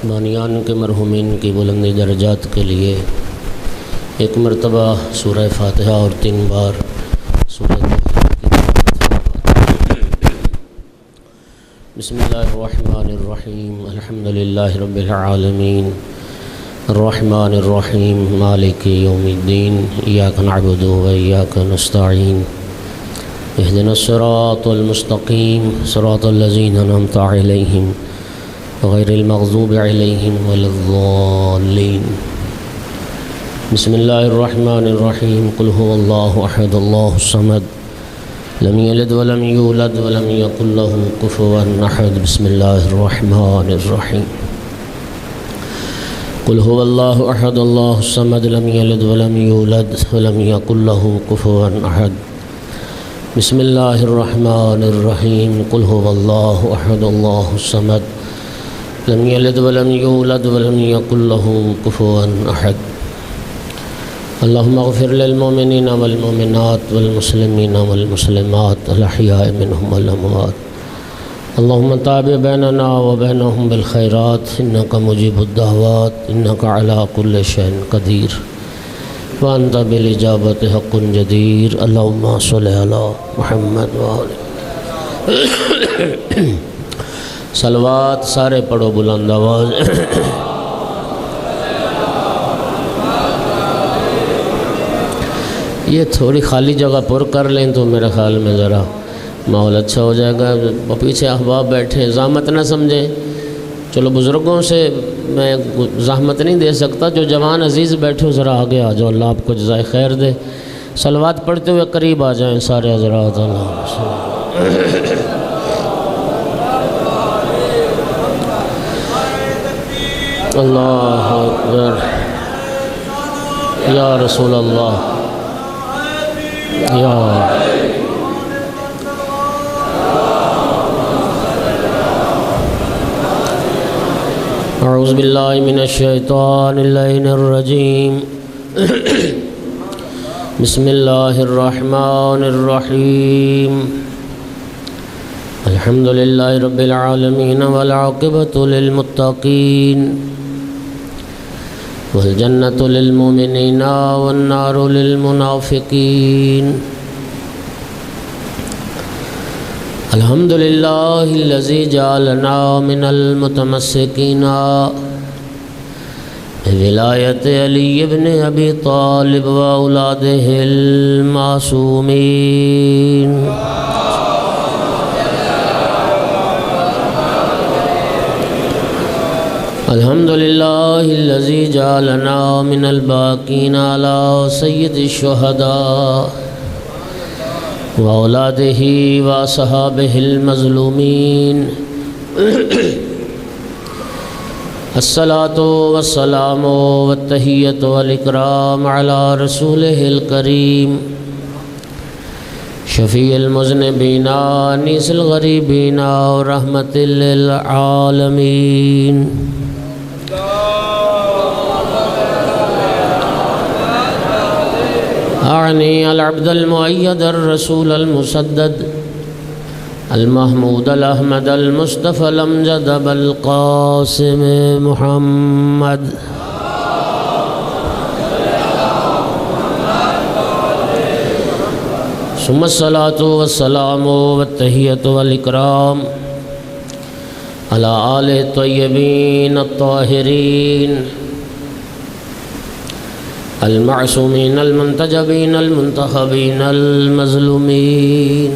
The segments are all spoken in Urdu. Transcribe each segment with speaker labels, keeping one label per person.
Speaker 1: بانیان کے مرحومین کی بلند درجات کے لیے ایک مرتبہ سورہ فاتحہ اور 3 بار سورہ بسم اللہ الرحمن الرحیم الحمدللہ رب العالمین الرحمن الرحیم مالک یوم الدین ایاک نعبد و ایاک نستعین اہدنا الصراط المستقیم صراط الذین انعمت علیہم غیر المغضوب علیہم ولا الضالین بسم اللہ الرحمن الرحیم قل هو اللہ احد اللہ الصمد لم یلد ولم یولد ولم یکن له کفوا احد بسم اللہ الرحمن الرحیم قل هو اللہ احد اللہ الصمد لم یلد ولم یولد ولم یکن له کفوا احد بسم اللہ الرحمن الرحیم قل هو اللہ احد اللہ الصمد لم یلد ولم یولد ولم یکن له کفوا احد اللہم اغفر للمؤمنین والمؤمنات والمسلمین والمسلمات الاحیاء منہم والاموات اللہم تابع بیننا وبینہم بالخیرات انکا مجیب الدعوات انکا علی کل شیء قدیر وانت بالاجابت حق جدیر اللہم صلی علی محمد وآلہ صلوات سارے پڑھو بلند آواز یہ تھوڑی خالی جگہ پر کر لیں تو میرے خیال میں ذرا ماحول اچھا ہو جائے گا. پیچھے احباب بیٹھے زحمت نہ سمجھیں. چلو بزرگوں سے میں زحمت نہیں دے سکتا, جو جوان عزیز بیٹھے ہو ذرا آگے آ جاؤ, اللہ آپ کو جزائے خیر دے. صلوات پڑھتے ہوئے قریب آ جائیں سارے حضرات. اللہ اکبر یا رسول اللہ یا اعوذ باللہ من الشیطان اللعین الرجیم بسم اللہ الرحمن الرحیم الحمدللہ رب العالمین والعاقبۃ للمتقین والجنة للمؤمنین والنار للمنافقین الحمدللہ الذی جعلنا من المتمسکین ولایت علی بن ابی طالب و اولادہ المعصومین الحمدللہ الذی جعلنا من الباقین علی سید الشہداء و اولادہ و اصحابہ المظلومین الصلاۃ والسلام والتحیۃ والاکرام علی رسولہ الکریم شفیع المذنبین انیس الغریبین ورحمۃ للعالمین اعنی العبد المؤید الرسول المسدد المحمود الاحمد المصطفى الامجد بالقاسم محمد ثم الصلاة والسلام والتحیۃ والاکرام علی آلہ الطیبین الطاہرین المعصومین المنتجبین المنتخبین المظلومین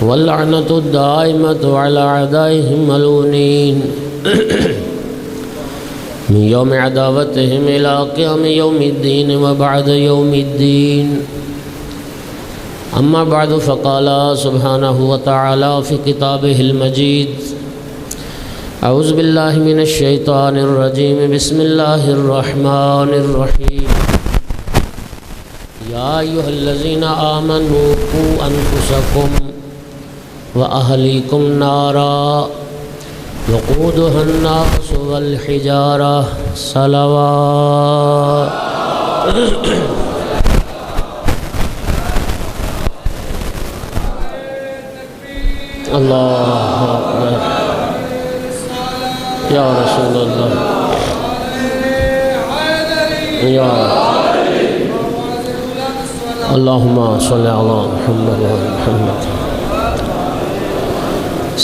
Speaker 1: واللعنۃ الدائمۃ علی اعدائہم ملعونین من یوم عداوتہم الی قیام یوم الدین وبعد یوم الدین. اما بعد فقال سبحانہ وتعالی فی کتابہ المجید اعوذ باللہ من الشیطان الرجیم بسم اللہ الرحمن الرحیم یا ایہا الذین آمنوا قوا انفسکم وأهليكم نارا وقودها الناس والحجارة صلوات اللہ اکبر یا رسول اللہ یا اللہم صلی علی محمد و محمد۔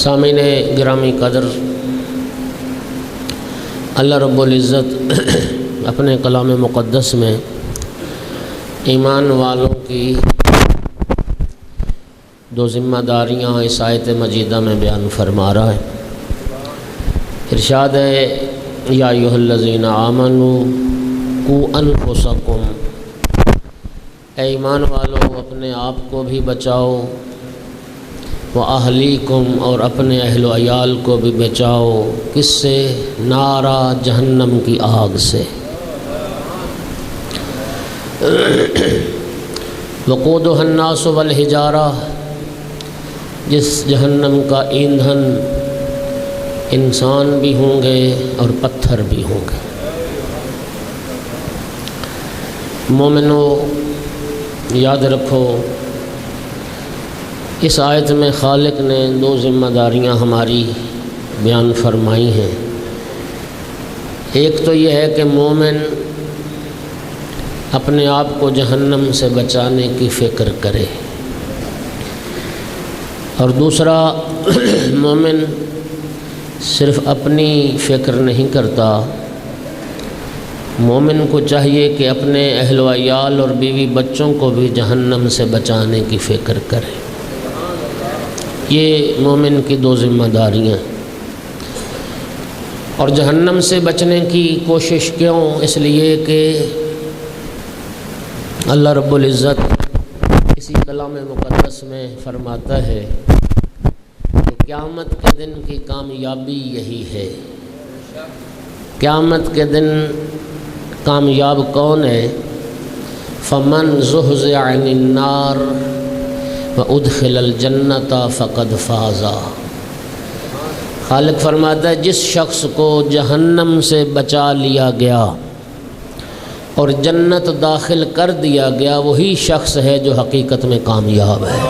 Speaker 1: سامعین گرامی قدر، اللہ رب العزت اپنے کلام مقدس میں ایمان والوں کی دو ذمہ داریاں اس آیت مجیدہ میں بیان فرما رہا ہے۔ ارشاد ہے یا ایھا الذین آمنوا قوا انفسکم، اے ایمان والو اپنے آپ کو بھی بچاؤ، وَأَهْلِيكُمْ اور اپنے اہل و عیال کو بھی بچاؤ، کس سے؟ نارا جہنم کی آگ سے۔ وقودها الناس والحجارہ، جس جہنم کا ایندھن انسان بھی ہوں گے اور پتھر بھی ہوں گے۔ مومنو یاد رکھو، اس آیت میں خالق نے دو ذمہ داریاں ہماری بیان فرمائی ہیں۔ ایک تو یہ ہے کہ مومن اپنے آپ کو جہنم سے بچانے کی فکر کرے، اور دوسرا مومن صرف اپنی فکر نہیں کرتا، مومن کو چاہیے کہ اپنے اہل و عیال اور بیوی بچوں کو بھی جہنم سے بچانے کی فکر کرے۔ یہ مومن کی دو ذمہ داریاں ہیں۔ اور جہنم سے بچنے کی کوشش کیوں؟ اس لیے کہ اللہ رب العزت اسی کلام مقدس میں فرماتا ہے کہ قیامت کے دن کی کامیابی یہی ہے۔ قیامت کے دن کامیاب کون ہے؟ فمن زحزح عن النار وادخل الجنۃ فقد فاز۔ خالق فرماتا ہے جس شخص کو جہنم سے بچا لیا گیا اور جنت داخل کر دیا گیا، وہی شخص ہے جو حقیقت میں کامیاب ہے۔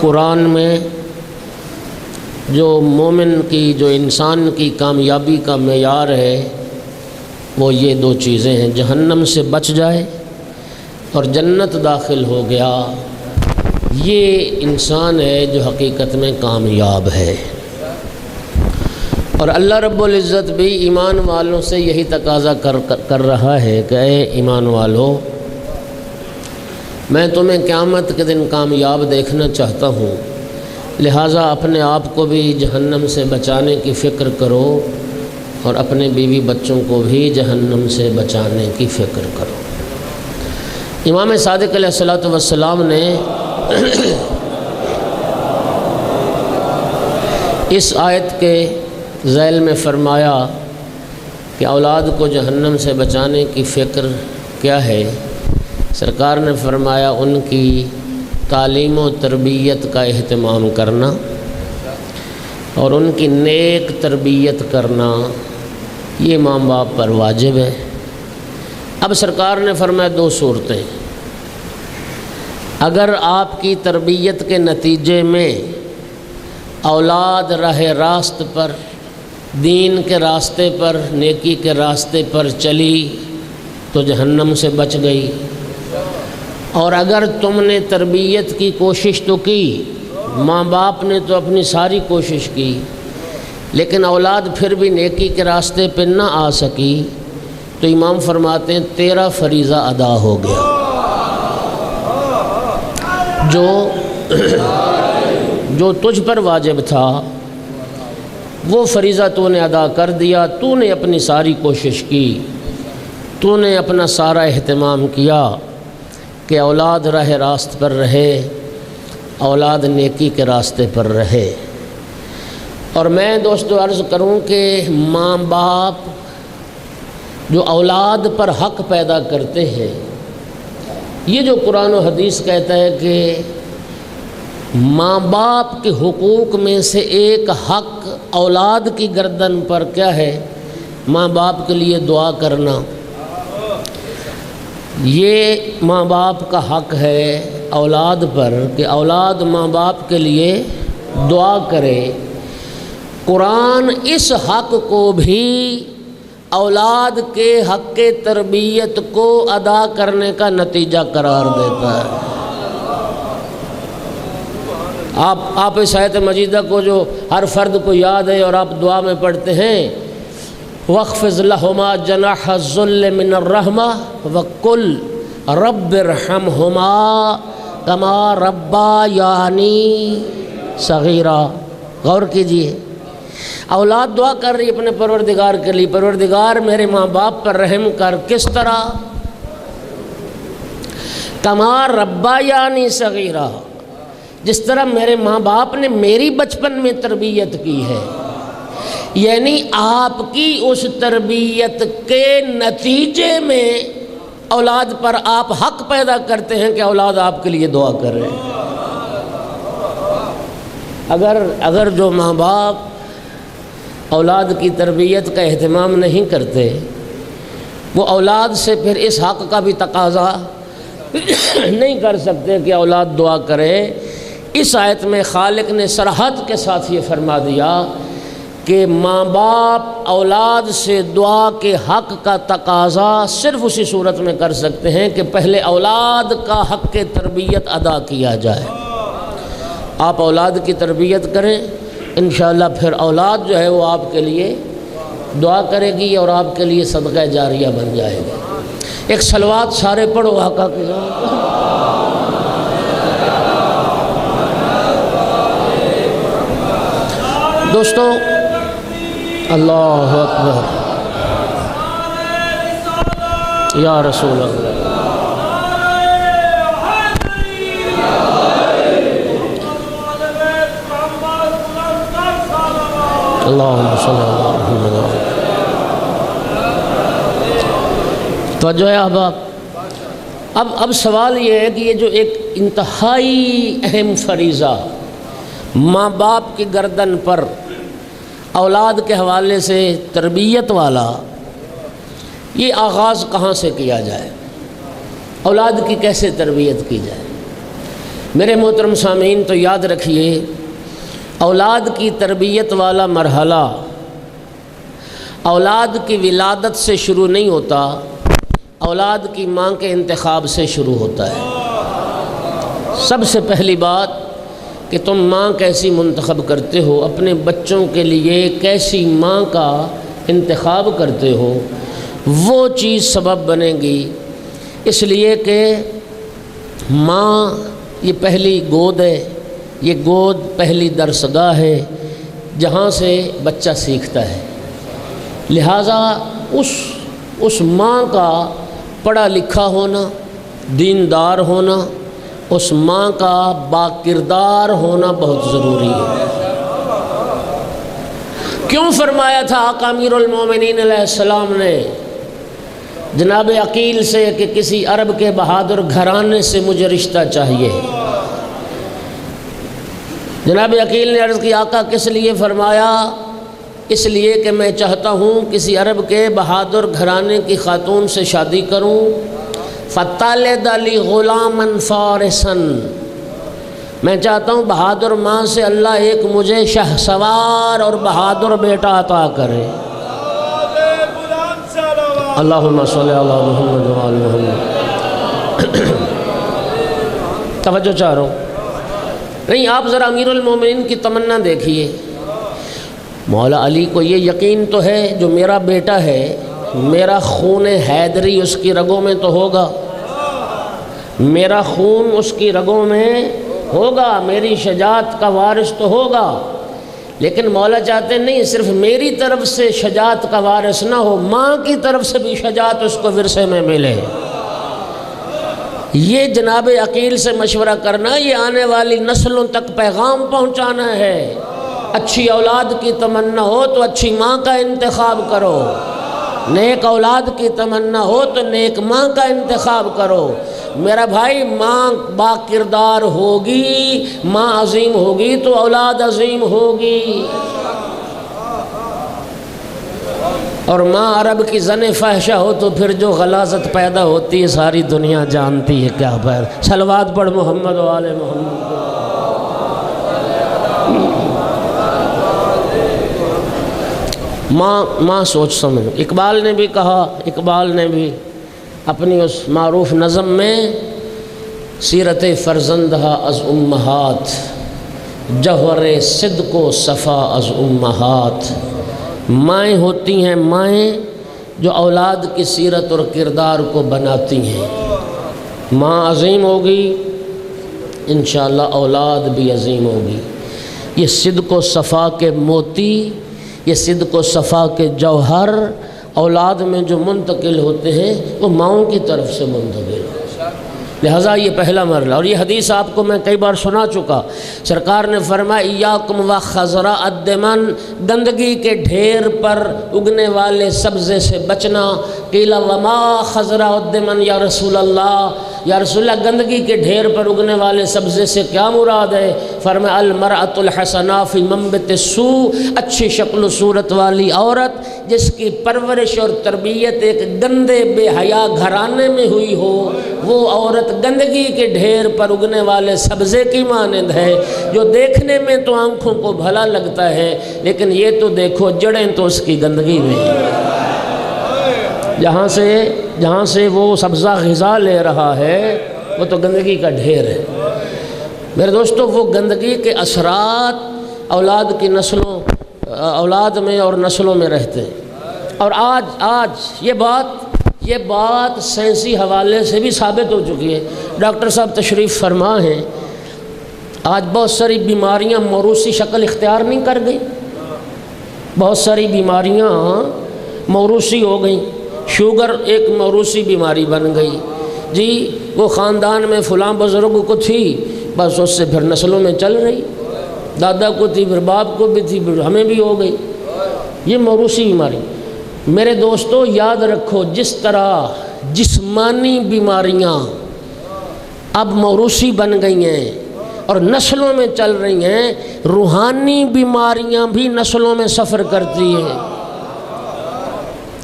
Speaker 1: قرآن میں جو مومن کی، جو انسان کی کامیابی کا معیار ہے وہ یہ دو چیزیں ہیں، جہنم سے بچ جائے اور جنت داخل ہو گیا، یہ انسان ہے جو حقیقت میں کامیاب ہے۔ اور اللہ رب العزت بھی ایمان والوں سے یہی تقاضا کر رہا ہے کہ اے ایمان والو، میں تمہیں قیامت کے دن کامیاب دیکھنا چاہتا ہوں، لہٰذا اپنے آپ کو بھی جہنم سے بچانے کی فکر کرو اور اپنے بیوی بچوں کو بھی جہنم سے بچانے کی فکر کرو۔ امام صادق علیہ السلام نے اس آیت کے ذیل میں فرمایا کہ اولاد کو جہنم سے بچانے کی فکر کیا ہے؟ سرکار نے فرمایا ان کی تعلیم و تربیت کا اہتمام کرنا اور ان کی نیک تربیت کرنا، یہ ماں باپ پر واجب ہے۔ اب سرکار نے فرمایا دو صورتیں، اگر آپ کی تربیت کے نتیجے میں اولاد راہ راست پر، دین کے راستے پر، نیکی کے راستے پر چلی تو جہنم سے بچ گئی، اور اگر تم نے تربیت کی کوشش تو کی، ماں باپ نے تو اپنی ساری کوشش کی، لیکن اولاد پھر بھی نیکی کے راستے پہ نہ آ سکی، تو امام فرماتے ہیں تیرا فریضہ ادا ہو گیا۔ جو تجھ پر واجب تھا وہ فریضہ تو نے ادا کر دیا، تو نے اپنی ساری کوشش کی، تو نے اپنا سارا اہتمام کیا کہ اولاد راہ راست پر رہے، اولاد نیکی کے راستے پر رہے۔ اور میں دوستو عرض کروں کہ ماں باپ جو اولاد پر حق پیدا کرتے ہیں، یہ جو قرآن و حدیث کہتا ہے کہ ماں باپ کے حقوق میں سے ایک حق اولاد کی گردن پر کیا ہے؟ ماں باپ کے لیے دعا کرنا۔ یہ ماں باپ کا حق ہے اولاد پر کہ اولاد ماں باپ کے لیے دعا کرے، قرآن اس حق کو بھی اولاد کے حق کے تربیت کو ادا کرنے کا نتیجہ قرار دیتا ہے۔ آپ اس آیت مجیدہ کو جو ہر فرد کو یاد ہے اور آپ دعا میں پڑھتے ہیں، وَاخْفِضْ لَهُمَا جَنَاحَ الذُّلِّ مِنَ الرَّحْمَةِ وَقُلْ رَبِّ ارْحَمْهُمَا كَمَا رَبَّيَانِي صَغِيرًا۔ غور کیجئے، اولاد دعا کر رہی اپنے پروردگار کے لیے، پروردگار میرے ماں باپ پر رحم کر، کس طرح؟ کما ربیانی صغیرہ، جس طرح میرے ماں باپ نے میری بچپن میں تربیت کی ہے، یعنی آپ کی اس تربیت کے نتیجے میں اولاد پر آپ حق پیدا کرتے ہیں کہ اولاد آپ کے لیے دعا کر رہے ہیں۔ اگر جو ماں باپ اولاد کی تربیت کا اہتمام نہیں کرتے، وہ اولاد سے پھر اس حق کا بھی تقاضا نہیں کر سکتے کہ اولاد دعا کرے۔ اس آیت میں خالق نے صراحت کے ساتھ یہ فرما دیا کہ ماں باپ اولاد سے دعا کے حق کا تقاضا صرف اسی صورت میں کر سکتے ہیں کہ پہلے اولاد کا حق کے تربیت ادا کیا جائے۔ آپ اولاد کی تربیت کریں، انشاءاللہ پھر اولاد جو ہے وہ آپ کے لیے دعا کرے گی اور آپ کے لیے صدقہ جاریہ بن جائے گا۔ ایک صلوات سارے پڑھو آقا کی ذات۔ دوستو، اللہ اکبر، یا رسول اللہ، اللہم صلی اللہ علیہ وسلم۔ توجہ ہے احباب، اب سوال یہ ہے کہ یہ جو ایک انتہائی اہم فریضہ ماں باپ کی گردن پر اولاد کے حوالے سے تربیت والا، یہ آغاز کہاں سے کیا جائے، اولاد کی کیسے تربیت کی جائے؟ میرے محترم سامعین، تو یاد رکھیے، اولاد کی تربیت والا مرحلہ اولاد کی ولادت سے شروع نہیں ہوتا، اولاد کی ماں کے انتخاب سے شروع ہوتا ہے۔ سب سے پہلی بات کہ تم ماں کیسی منتخب کرتے ہو، اپنے بچوں کے لیے کیسی ماں کا انتخاب کرتے ہو، وہ چیز سبب بنے گی۔ اس لیے کہ ماں یہ پہلی گود ہے، یہ گود پہلی درسگاہ ہے جہاں سے بچہ سیکھتا ہے۔ لہٰذا اس ماں کا پڑھا لکھا ہونا، دیندار ہونا، اس ماں کا باکردار ہونا بہت ضروری ہے۔ کیوں فرمایا تھا آقا امیر المومنین علیہ السلام نے جناب عقیل سے کہ کسی عرب کے بہادر گھرانے سے مجھے رشتہ چاہیے؟ جناب عقیل نے عرض کی آقا کس لیے؟ فرمایا اس لیے کہ میں چاہتا ہوں کسی عرب کے بہادر گھرانے کی خاتون سے شادی کروں، فَتَلِدَ لِي غُلَامًا فَارِسًا، میں چاہتا ہوں بہادر ماں سے اللہ ایک مجھے شہ سوار اور بہادر بیٹا عطا کرے۔ اللہم صلی اللہ محمد و آل محمد۔ توجہ چاہ رہا ہوں، نہیں آپ ذرا امیر المومنین کی تمنا دیکھیے۔ مولا علی کو یہ یقین تو ہے جو میرا بیٹا ہے، میرا خون حیدری اس کی رگوں میں تو ہوگا، میرا خون اس کی رگوں میں ہوگا، میری شجاعت کا وارث تو ہوگا، لیکن مولا چاہتے نہیں صرف میری طرف سے شجاعت کا وارث نہ ہو، ماں کی طرف سے بھی شجاعت اس کو ورثے میں ملے۔ یہ جناب عقیل سے مشورہ کرنا، یہ آنے والی نسلوں تک پیغام پہنچانا ہے۔ اچھی اولاد کی تمنا ہو تو اچھی ماں کا انتخاب کرو، نیک اولاد کی تمنا ہو تو نیک ماں کا انتخاب کرو۔ میرا بھائی، ماں با کردار ہوگی، ماں عظیم ہوگی تو اولاد عظیم ہوگی۔ اور ماں عرب کی زن فحشہ ہو تو پھر جو غلاظت پیدا ہوتی ہے ساری دنیا جانتی ہے کیا پیر۔ صلوات پڑھ محمد و آل محمد۔ ماں سوچ سمجھ۔ اقبال نے بھی کہا، اقبال نے بھی اپنی اس معروف نظم میں سیرت فرزندہ از امہات، جوہر صدق و صفا از امہات، مائیں ہوتی ہیں مائیں جو اولاد کی سیرت اور کردار کو بناتی ہیں۔ ماں عظیم ہوگی انشاءاللہ اولاد بھی عظیم ہوگی۔ یہ صدق و صفا کے موتی، یہ صدق و صفا کے جوہر اولاد میں جو منتقل ہوتے ہیں وہ ماؤں کی طرف سے منتقل ہوتے ہیں۔ لہٰذا یہ پہلا مرحلہ، اور یہ حدیث آپ کو میں کئی بار سنا چکا۔ سرکار نے فرمایا ایاکم و خضراء الدمن، گندگی کے ڈھیر پر اگنے والے سبزے سے بچنا۔ قیل وما خضراء الدمن یا رسول اللہ، یا رسول اللہ گندگی کے ڈھیر پر اگنے والے سبزے سے کیا مراد ہے؟ فرمایا المرأۃ الحسناء فی منبت السوء، اچھی شکل و صورت والی عورت جس کی پرورش اور تربیت ایک گندے بے حیا گھرانے میں ہوئی ہو، وہ عورت گندگی کے ڈھیر پر اگنے والے سبزے کی مانند ہے، جو دیکھنے میں تو آنکھوں کو بھلا لگتا ہے لیکن یہ تو دیکھو جڑیں تو اس کی گندگی میں، جہاں سے وہ سبزہ غذا لے رہا ہے وہ تو گندگی کا ڈھیر ہے۔ میرے دوستو، وہ گندگی کے اثرات اولاد کی نسلوں، اولاد میں اور نسلوں میں رہتے ہیں۔ اور آج یہ بات سائنسی حوالے سے بھی ثابت ہو چکی ہے۔ ڈاکٹر صاحب تشریف فرما ہیں، آج بہت ساری بیماریاں موروثی شکل اختیار نہیں کر گئی، بہت ساری بیماریاں موروثی ہو گئیں۔ شوگر ایک موروثی بیماری بن گئی جی، وہ خاندان میں فلاں بزرگ کو تھی، بس اس سے پھر نسلوں میں چل رہی، دادا کو تھی پھر باپ کو بھی تھی پھر ہمیں بھی ہو گئی، یہ موروثی بیماری۔ میرے دوستو یاد رکھو، جس طرح جسمانی بیماریاں اب موروثی بن گئی ہیں اور نسلوں میں چل رہی ہیں، روحانی بیماریاں بھی نسلوں میں سفر کرتی ہیں۔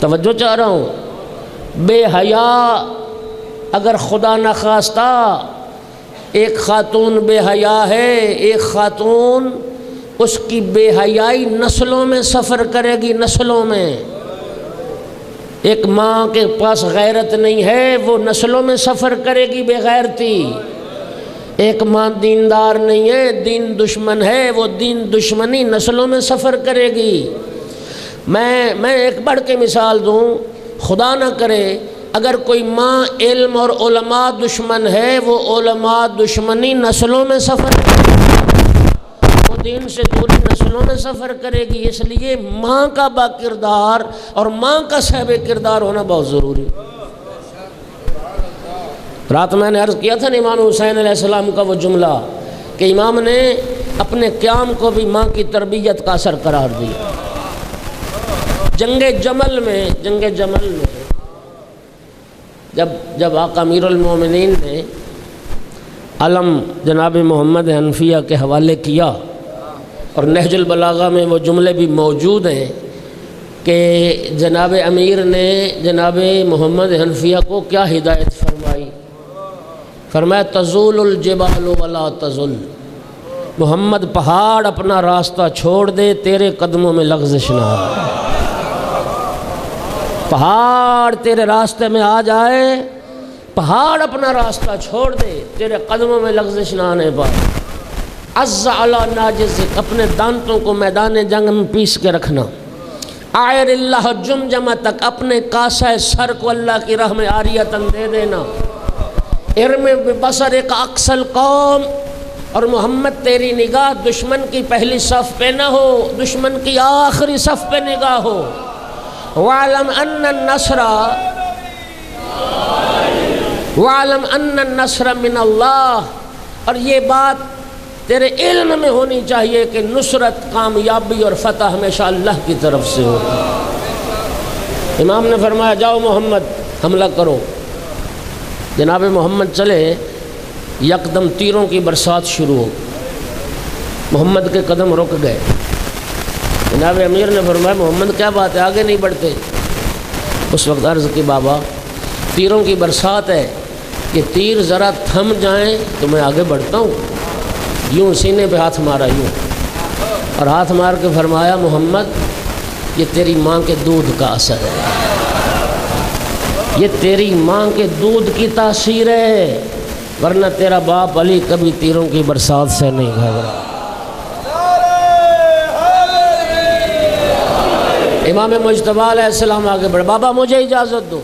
Speaker 1: توجہ چاہ رہا ہوں، بے حیا اگر خدا نخواستہ ایک خاتون بے حیا ہے، ایک خاتون، اس کی بے حیائی نسلوں میں سفر کرے گی، نسلوں میں۔ ایک ماں کے پاس غیرت نہیں ہے، وہ نسلوں میں سفر کرے گی بے غیرتی۔ ایک ماں دیندار نہیں ہے، دین دشمن ہے، وہ دین دشمنی نسلوں میں سفر کرے گی۔ میں ایک بڑھ کے مثال دوں، خدا نہ کرے اگر کوئی ماں علم اور علماء دشمن ہے، وہ علماء دشمنی نسلوں میں سفر کرے گی، وہ دین سے دوری نسلوں میں سفر کرے گی۔ اس لیے ماں کا با کردار اور ماں کا صاحب کردار ہونا بہت ضروری۔ رات میں نے عرض کیا تھا امام حسین علیہ السلام کا وہ جملہ کہ امام نے اپنے قیام کو بھی ماں کی تربیت کا اثر قرار دیا۔ جنگ جمل میں جب آقا امیر المومنین نے علم جناب محمد حنفیہ کے حوالے کیا، اور نہج البلاغہ میں وہ جملے بھی موجود ہیں کہ جناب امیر نے جناب محمد حنفیہ کو کیا ہدایت فرمائی، فرمایا تزول الجبال ولا تزل، محمد پہاڑ اپنا راستہ چھوڑ دے، تیرے قدموں میں لغزش نہ آئے۔ پہاڑ تیرے راستے میں آ جائے، پہاڑ اپنا راستہ چھوڑ دے، تیرے قدموں میں لغزش نہ آنے پائے۔ عز علی ناجزک، اپنے دانتوں کو میدان جنگ میں پیس کے رکھنا۔ عائر اللہ جمجمتک، اپنے کاسہ سر کو اللہ کی راہ میں عاریتاً دے دینا۔ ارم ببصر ایک اقصل قوم، اور محمد تیری نگاہ دشمن کی پہلی صف پہ نہ ہو، دشمن کی آخری صف پہ نگاہ ہو۔ وَعْلَمْ أَنَّ النَّصْرَ مِنَ اللَّهِ، اور یہ بات تیرے علم میں ہونی چاہیے کہ نصرت، کامیابی اور فتح ہمیشہ اللہ کی طرف سے ہوتی ہے۔ امام نے فرمایا جاؤ محمد حملہ کرو۔ جناب محمد چلے، یکدم تیروں کی برسات شروع ہو، محمد کے قدم رک گئے۔ جناب امیر نے فرمایا محمد کیا بات ہے، آگے نہیں بڑھتے؟ اس وقت عرض کی بابا تیروں کی برسات ہے، یہ تیر ذرا تھم جائیں تو میں آگے بڑھتا ہوں۔ یوں سینے پہ ہاتھ مارا، یوں، اور ہاتھ مار کے فرمایا محمد یہ تیری ماں کے دودھ کا اثر ہے، یہ تیری ماں کے دودھ کی تاثیر ہے، ورنہ تیرا باپ علی کبھی تیروں کی برسات سے نہیں گھبرا۔ امام مجتبیٰ علیہ السلام آگے بڑھے، بابا مجھے اجازت دو۔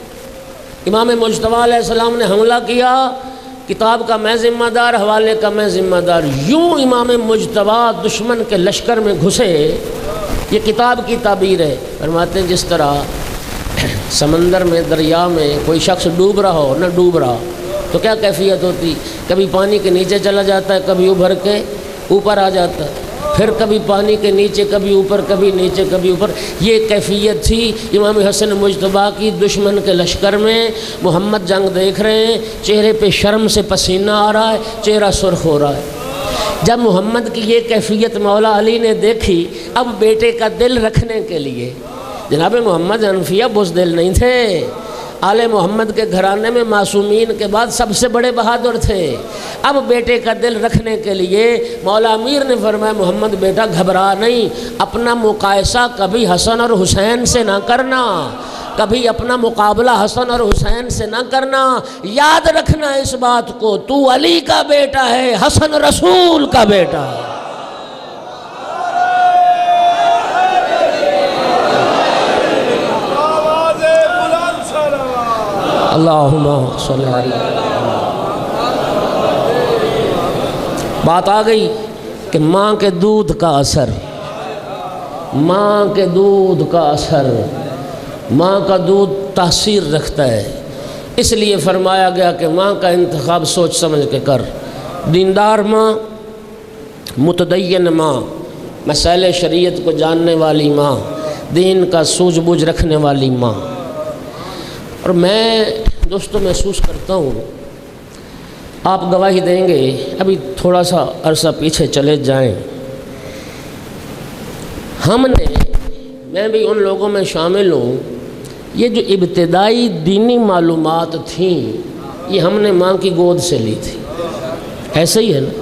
Speaker 1: امام مجتبیٰ علیہ السلام نے حملہ کیا، کتاب کا میں ذمہ دار، حوالے کا میں ذمہ دار۔ یوں امام مجتبیٰ دشمن کے لشکر میں گھسے، یہ کتاب کی تعبیر ہے۔ فرماتے ہیں جس طرح سمندر میں، دریا میں کوئی شخص ڈوب رہا ہو، نہ ڈوب رہا تو کیا کیفیت ہوتی؟ کبھی پانی کے نیچے چلا جاتا ہے، کبھی ابھر کے اوپر آ جاتا ہے، پھر کبھی پانی کے نیچے، کبھی اوپر، کبھی نیچے، کبھی اوپر۔ یہ کیفیت تھی امام حسن مجتبیٰ کی دشمن کے لشکر میں۔ محمد جنگ دیکھ رہے ہیں، چہرے پہ شرم سے پسینہ آ رہا ہے، چہرہ سرخ ہو رہا ہے۔ جب محمد کی یہ کیفیت مولا علی نے دیکھی، اب بیٹے کا دل رکھنے کے لیے، جناب محمد حنفیہ بزدل نہیں تھے، آل محمد کے گھرانے میں معصومین کے بعد سب سے بڑے بہادر تھے۔ اب بیٹے کا دل رکھنے کے لیے مولا امیر نے فرمایا محمد بیٹا گھبرا نہیں، اپنا مقایسہ کبھی حسن اور حسین سے نہ کرنا، کبھی اپنا مقابلہ حسن اور حسین سے نہ کرنا، یاد رکھنا اس بات کو، تو علی کا بیٹا ہے، حسن رسول کا بیٹا ہے۔ اللہم صلی اللہ علیہ وسلم۔ بات آ گئی کہ ماں کے دودھ کا اثر، ماں کے دودھ کا اثر، ماں کا دودھ تاثیر رکھتا ہے۔ اس لیے فرمایا گیا کہ ماں کا انتخاب سوچ سمجھ کے کر۔ دیندار ماں، متدین ماں، مسائل شریعت کو جاننے والی ماں، دین کا سوجھ بوجھ رکھنے والی ماں۔ اور میں دوستوں محسوس کرتا ہوں، آپ گواہی دیں گے، ابھی تھوڑا سا عرصہ پیچھے چلے جائیں، ہم نے، میں بھی ان لوگوں میں شامل ہوں، یہ جو ابتدائی دینی معلومات تھیں یہ ہم نے ماں کی گود سے لی تھی، ایسے ہی ہے نا؟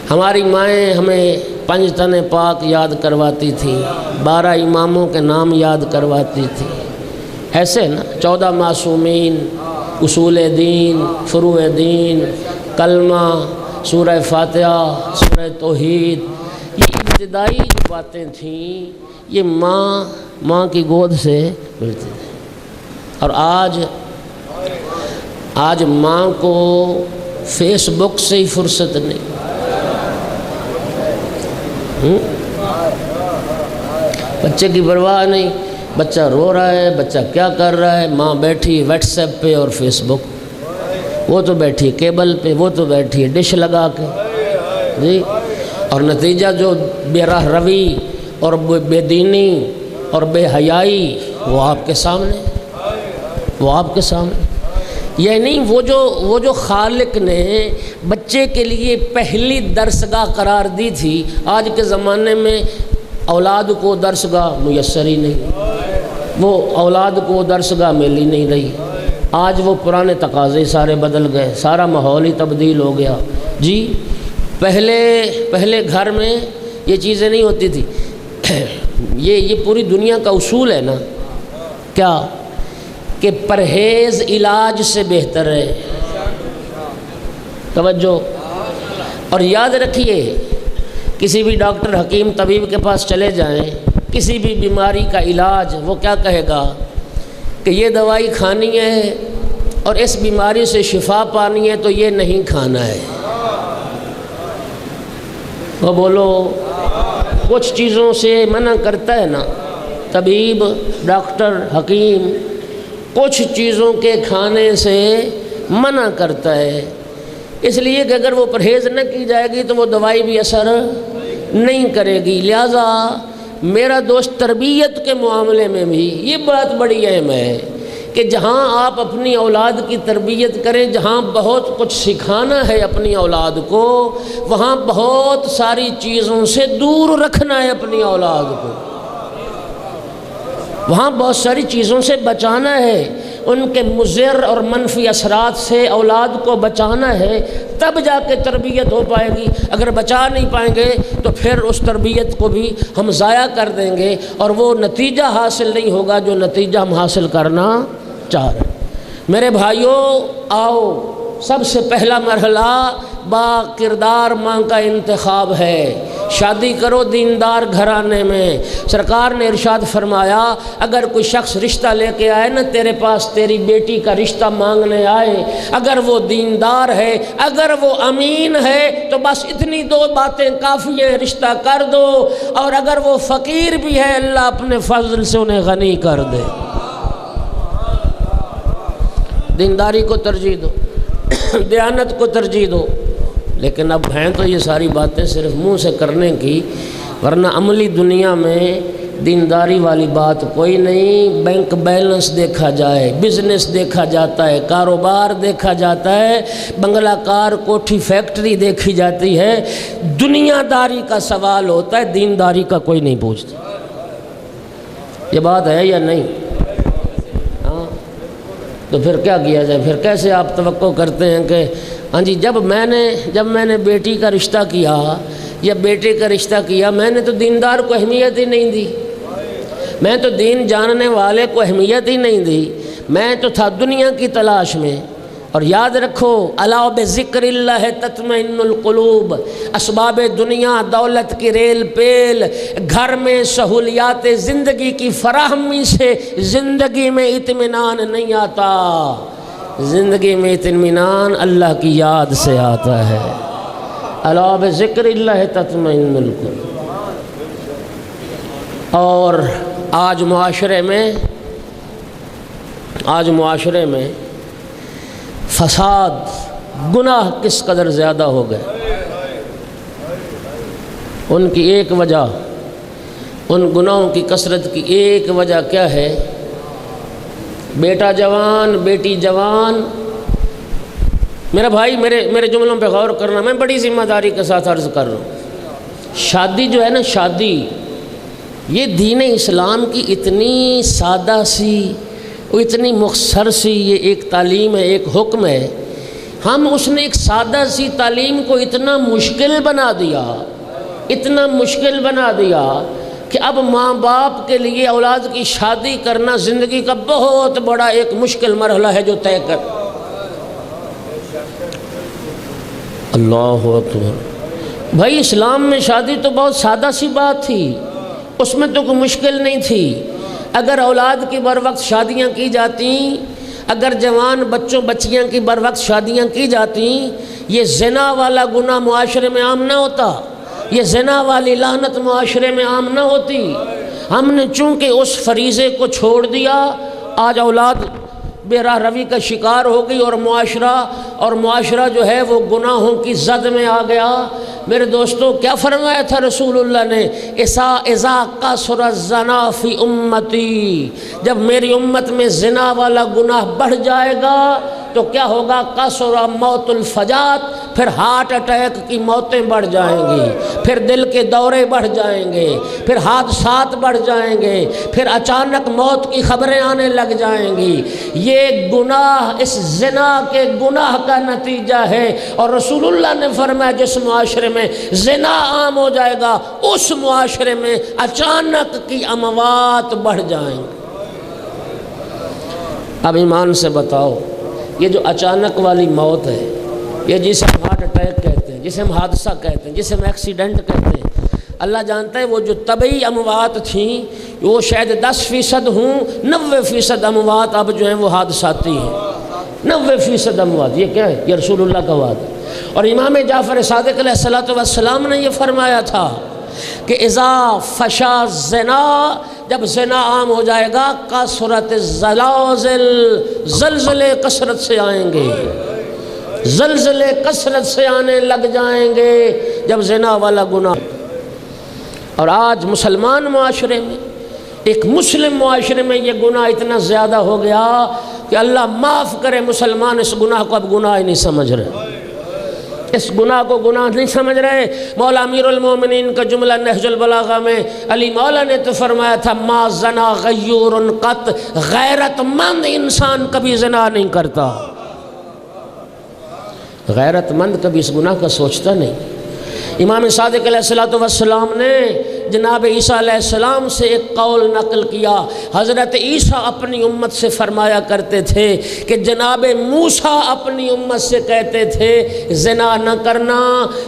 Speaker 1: ہماری مائیں ہمیں 5 تن پاک یاد کرواتی تھیں، 12 اماموں کے نام یاد کرواتی تھیں، ایسے نا؟ 14 معصومین، اصول دین، فروع دین، کلمہ، سورہ فاتحہ، سورہ توحید، یہ ابتدائی جو باتیں تھیں یہ ماں کی گود سے ملتی تھی۔ اور آج ماں کو فیس بک سے ہی فرصت نہیں، بچے کی پرواہ نہیں، بچہ رو رہا ہے، بچہ کیا کر رہا ہے، ماں بیٹھی واٹس ایپ پہ اور فیس بک، وہ تو بیٹھی کیبل پہ، وہ تو بیٹھی ڈش لگا کے، جی، اور نتیجہ جو بے راہ روی اور بے دینی اور بے حیائی وہ آپ کے سامنے، وہ آپ کے سامنے۔ یہ نہیں، وہ جو خالق نے بچے کے لیے پہلی درسگاہ قرار دی تھی، آج کے زمانے میں اولاد کو درسگاہ میسر ہی نہیں، وہ اولاد کو درسگاہ مل ہی نہیں رہی۔ آج وہ پرانے تقاضے سارے بدل گئے، سارا ماحول ہی تبدیل ہو گیا۔ جی، پہلے گھر میں یہ چیزیں نہیں ہوتی تھی۔ یہ پوری دنیا کا اصول ہے نا، کیا کہ پرہیز علاج سے بہتر ہے۔ توجہ، اور یاد رکھیے، کسی بھی ڈاکٹر، حکیم، طبیب کے پاس چلے جائیں، کسی بھی بیماری کا علاج وہ کیا کہے گا کہ یہ دوائی کھانی ہے اور اس بیماری سے شفا پانی ہے تو یہ نہیں کھانا ہے۔ وہ بولو، کچھ چیزوں سے منع کرتا ہے نا طبیب، ڈاکٹر، حکیم، کچھ چیزوں کے کھانے سے منع کرتا ہے، اس لیے کہ اگر وہ پرہیز نہ کی جائے گی تو وہ دوائی بھی اثر نہیں کرے گی۔ لہٰذا میرا دوست، تربیت کے معاملے میں بھی یہ بات بڑی اہم ہے کہ جہاں آپ اپنی اولاد کی تربیت کریں، جہاں بہت کچھ سکھانا ہے اپنی اولاد کو، وہاں بہت ساری چیزوں سے دور رکھنا ہے اپنی اولاد کو، وہاں بہت ساری چیزوں سے بچانا ہے۔ ان کے مضر اور منفی اثرات سے اولاد کو بچانا ہے، تب جا کے تربیت ہو پائے گی۔ اگر بچا نہیں پائیں گے تو پھر اس تربیت کو بھی ہم ضائع کر دیں گے اور وہ نتیجہ حاصل نہیں ہوگا جو نتیجہ ہم حاصل کرنا چاہ رہے ہیں۔ میرے بھائیوں، آؤ، سب سے پہلا مرحلہ با کردار ماں کا انتخاب ہے۔ شادی کرو دیندار گھرانے میں۔ سرکار نے ارشاد فرمایا اگر کوئی شخص رشتہ لے کے آئے نا تیرے پاس، تیری بیٹی کا رشتہ مانگنے آئے، اگر وہ دیندار ہے، اگر وہ امین ہے، تو بس اتنی دو باتیں کافی ہیں، رشتہ کر دو۔ اور اگر وہ فقیر بھی ہے، اللہ اپنے فضل سے انہیں غنی کر دے۔ دینداری کو ترجیح دو، دیانت کو ترجیح دو۔ لیکن اب ہیں تو یہ ساری باتیں صرف منہ سے کرنے کی، ورنہ عملی دنیا میں دینداری والی بات کوئی نہیں۔ بینک بیلنس دیکھا جائے، بزنس دیکھا جاتا ہے، کاروبار دیکھا جاتا ہے، بنگلہ کار، کوٹھی، فیکٹری دیکھی جاتی ہے، دنیا داری کا سوال ہوتا ہے، دینداری کا کوئی نہیں پوچھتا۔ یہ بات ہے یا نہیں؟ ہاں، تو پھر کیا کیا جائے؟ پھر کیسے آپ توقع کرتے ہیں کہ ہاں جی جب میں نے بیٹی کا رشتہ کیا یا بیٹے کا رشتہ کیا، میں نے تو دیندار کو اہمیت ہی نہیں دی، میں تو دین جاننے والے کو اہمیت ہی نہیں دی، میں تو تھا دنیا کی تلاش میں۔ اور یاد رکھو، الا بذکر اللہ تطمئن القلوب، اسباب دنیا، دولت کی ریل پیل، گھر میں سہولیات زندگی کی فراہمی سے زندگی میں اطمینان نہیں آتا۔ زندگی میں اطمینان اللہ کی یاد سے آتا ہے۔ الا بذکر اللہ تطمئن القلوب۔ اور آج معاشرے میں فساد، گناہ کس قدر زیادہ ہو گئے۔ ان کی ایک وجہ، ان گناہوں کی کثرت کی ایک وجہ کیا ہے؟ بیٹا جوان، بیٹی جوان۔ میرا بھائی میرے جملوں پہ غور کرنا، میں بڑی ذمہ داری کے ساتھ عرض کر رہا ہوں۔ شادی جو ہے نا، شادی یہ دین اسلام کی اتنی سادہ سی، اتنی مختصر سی یہ ایک تعلیم ہے، ایک حکم ہے۔ ہم اس نے ایک سادہ سی تعلیم کو اتنا مشکل بنا دیا کہ اب ماں باپ کے لیے اولاد کی شادی کرنا زندگی کا بہت بڑا ایک مشکل مرحلہ ہے جو طے کر۔ اللہ اکبر۔ بھائی اسلام میں شادی تو بہت سادہ سی بات تھی، اس میں تو کوئی مشکل نہیں تھی۔ اگر اولاد کی بر وقت شادیاں کی جاتیں، اگر جوان بچوں بچیاں کی بر وقت شادیاں کی جاتیں، یہ زنا والا گناہ معاشرے میں عام نہ ہوتا، یہ زنا والی لعنت معاشرے میں عام نہ ہوتی۔ ہم نے چونکہ اس فریضے کو چھوڑ دیا، آج اولاد بے راہ روی کا شکار ہو گئی اور معاشرہ جو ہے وہ گناہوں کی زد میں آ گیا۔ میرے دوستو، کیا فرمایا تھا رسول اللہ نے؟ اذا کثر الزنا فی امتی، جب میری امت میں زنا والا گناہ بڑھ جائے گا تو کیا ہوگا؟ کثر موت الفجات، پھر ہارٹ اٹیک کی موتیں بڑھ جائیں گی، پھر دل کے دورے بڑھ جائیں گے، پھر حادثات بڑھ جائیں گے، پھر اچانک موت کی خبریں آنے لگ جائیں گی۔ یہ گناہ اس زنا کے گناہ کا نتیجہ ہے۔ اور رسول اللہ نے فرمایا جس معاشرے میں زنا عام ہو جائے گا اس معاشرے میں اچانک کی اموات بڑھ جائیں گے۔ اب ایمان سے بتاؤ، یہ جو اچانک والی موت ہے، یہ جسے ہم ہارٹ اٹیک کہتے ہیں، جسے ہم حادثہ کہتے ہیں، جسے ہم ایکسیڈنٹ کہتے ہیں، اللہ جانتا ہے وہ جو طبعی اموات تھیں وہ شاید 10% ہوں، 90% اموات اب جو ہیں وہ حادثاتی ہیں۔ 90% اموات، یہ کیا ہے؟ یہ رسول اللہ کا وعدہ ہے۔ اور امام جعفر صادق علیہ السلام نے یہ فرمایا تھا کہ اذا فشا الزنا، جب زنا عام ہو جائے گا، کثرت الزلازل، زلزلے کثرت سے آئیں گے، زلزلے کثرت سے آنے لگ جائیں گے جب زنا والا گناہ۔ اور آج مسلمان معاشرے میں، ایک مسلم معاشرے میں یہ گناہ اتنا زیادہ ہو گیا کہ اللہ معاف کرے، مسلمان اس گناہ کو اب گناہ ہی نہیں سمجھ رہے، اس گناہ کو گناہ نہیں سمجھ رہے۔ مولا امیر المومنین کا جملہ نہج البلاغہ میں علی مولا نے تو فرمایا تھا ما زنا غیور قط، غیرت مند انسان کبھی زنا نہیں کرتا۔ غیرت مند کبھی اس گناہ کا سوچتا نہیں۔ امام صادق علیہ السلام نے جناب عیسیٰ علیہ السلام سے ایک قول نقل کیا۔ حضرت عیسیٰ اپنی امت سے فرمایا کرتے تھے کہ جناب موسیٰ اپنی امت سے کہتے تھے زنا نہ کرنا،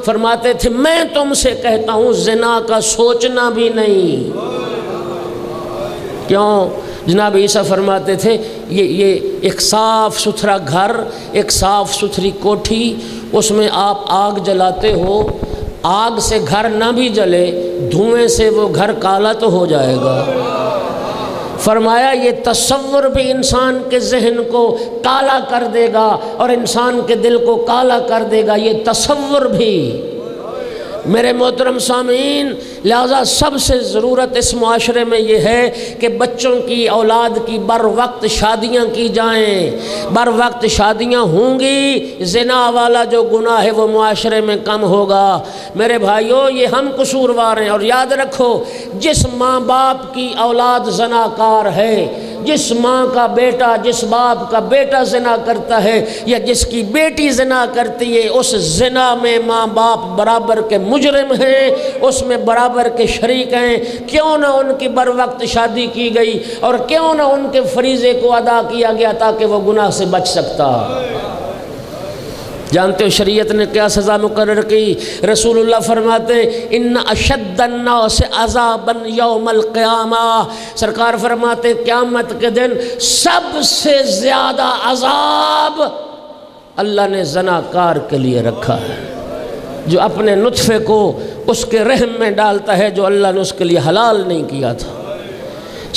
Speaker 1: فرماتے تھے میں تم سے کہتا ہوں زنا کا سوچنا بھی نہیں۔ کیوں؟ جناب عیسیٰ فرماتے تھے یہ ایک صاف ستھرا گھر، ایک صاف ستھری کوٹھی، اس میں آپ آگ جلاتے ہو، آگ سے گھر نہ بھی جلے، دھوئیں سے وہ گھر کالا تو ہو جائے گا۔ فرمایا یہ تصور بھی انسان کے ذہن کو کالا کر دے گا اور انسان کے دل کو کالا کر دے گا، یہ تصور بھی۔ میرے محترم سامعین، لہذا سب سے ضرورت اس معاشرے میں یہ ہے کہ بچوں کی، اولاد کی بر وقت شادیاں کی جائیں۔ بر وقت شادیاں ہوں گی، زنا والا جو گناہ ہے وہ معاشرے میں کم ہوگا۔ میرے بھائیوں، یہ ہم قصوروار ہیں، اور یاد رکھو جس ماں باپ کی اولاد زناکار ہے، جس ماں کا بیٹا، جس باپ کا بیٹا زنا کرتا ہے یا جس کی بیٹی زنا کرتی ہے، اس زنا میں ماں باپ برابر کے مجرم ہیں، اس میں برابر کے شریک ہیں۔ کیوں نہ ان کی بر وقت شادی کی گئی اور کیوں نہ ان کے فریضے کو ادا کیا گیا تاکہ وہ گناہ سے بچ سکتا۔ جانتے ہو شریعت نے کیا سزا مقرر کی؟ رسول اللہ فرماتے ان اشد الناس عذابا یوم القیامہ، سرکار فرماتے قیامت کے دن سب سے زیادہ عذاب اللہ نے زناکار کے لیے رکھا ہے، جو اپنے نطفے کو اس کے رحم میں ڈالتا ہے جو اللہ نے اس کے لیے حلال نہیں کیا تھا۔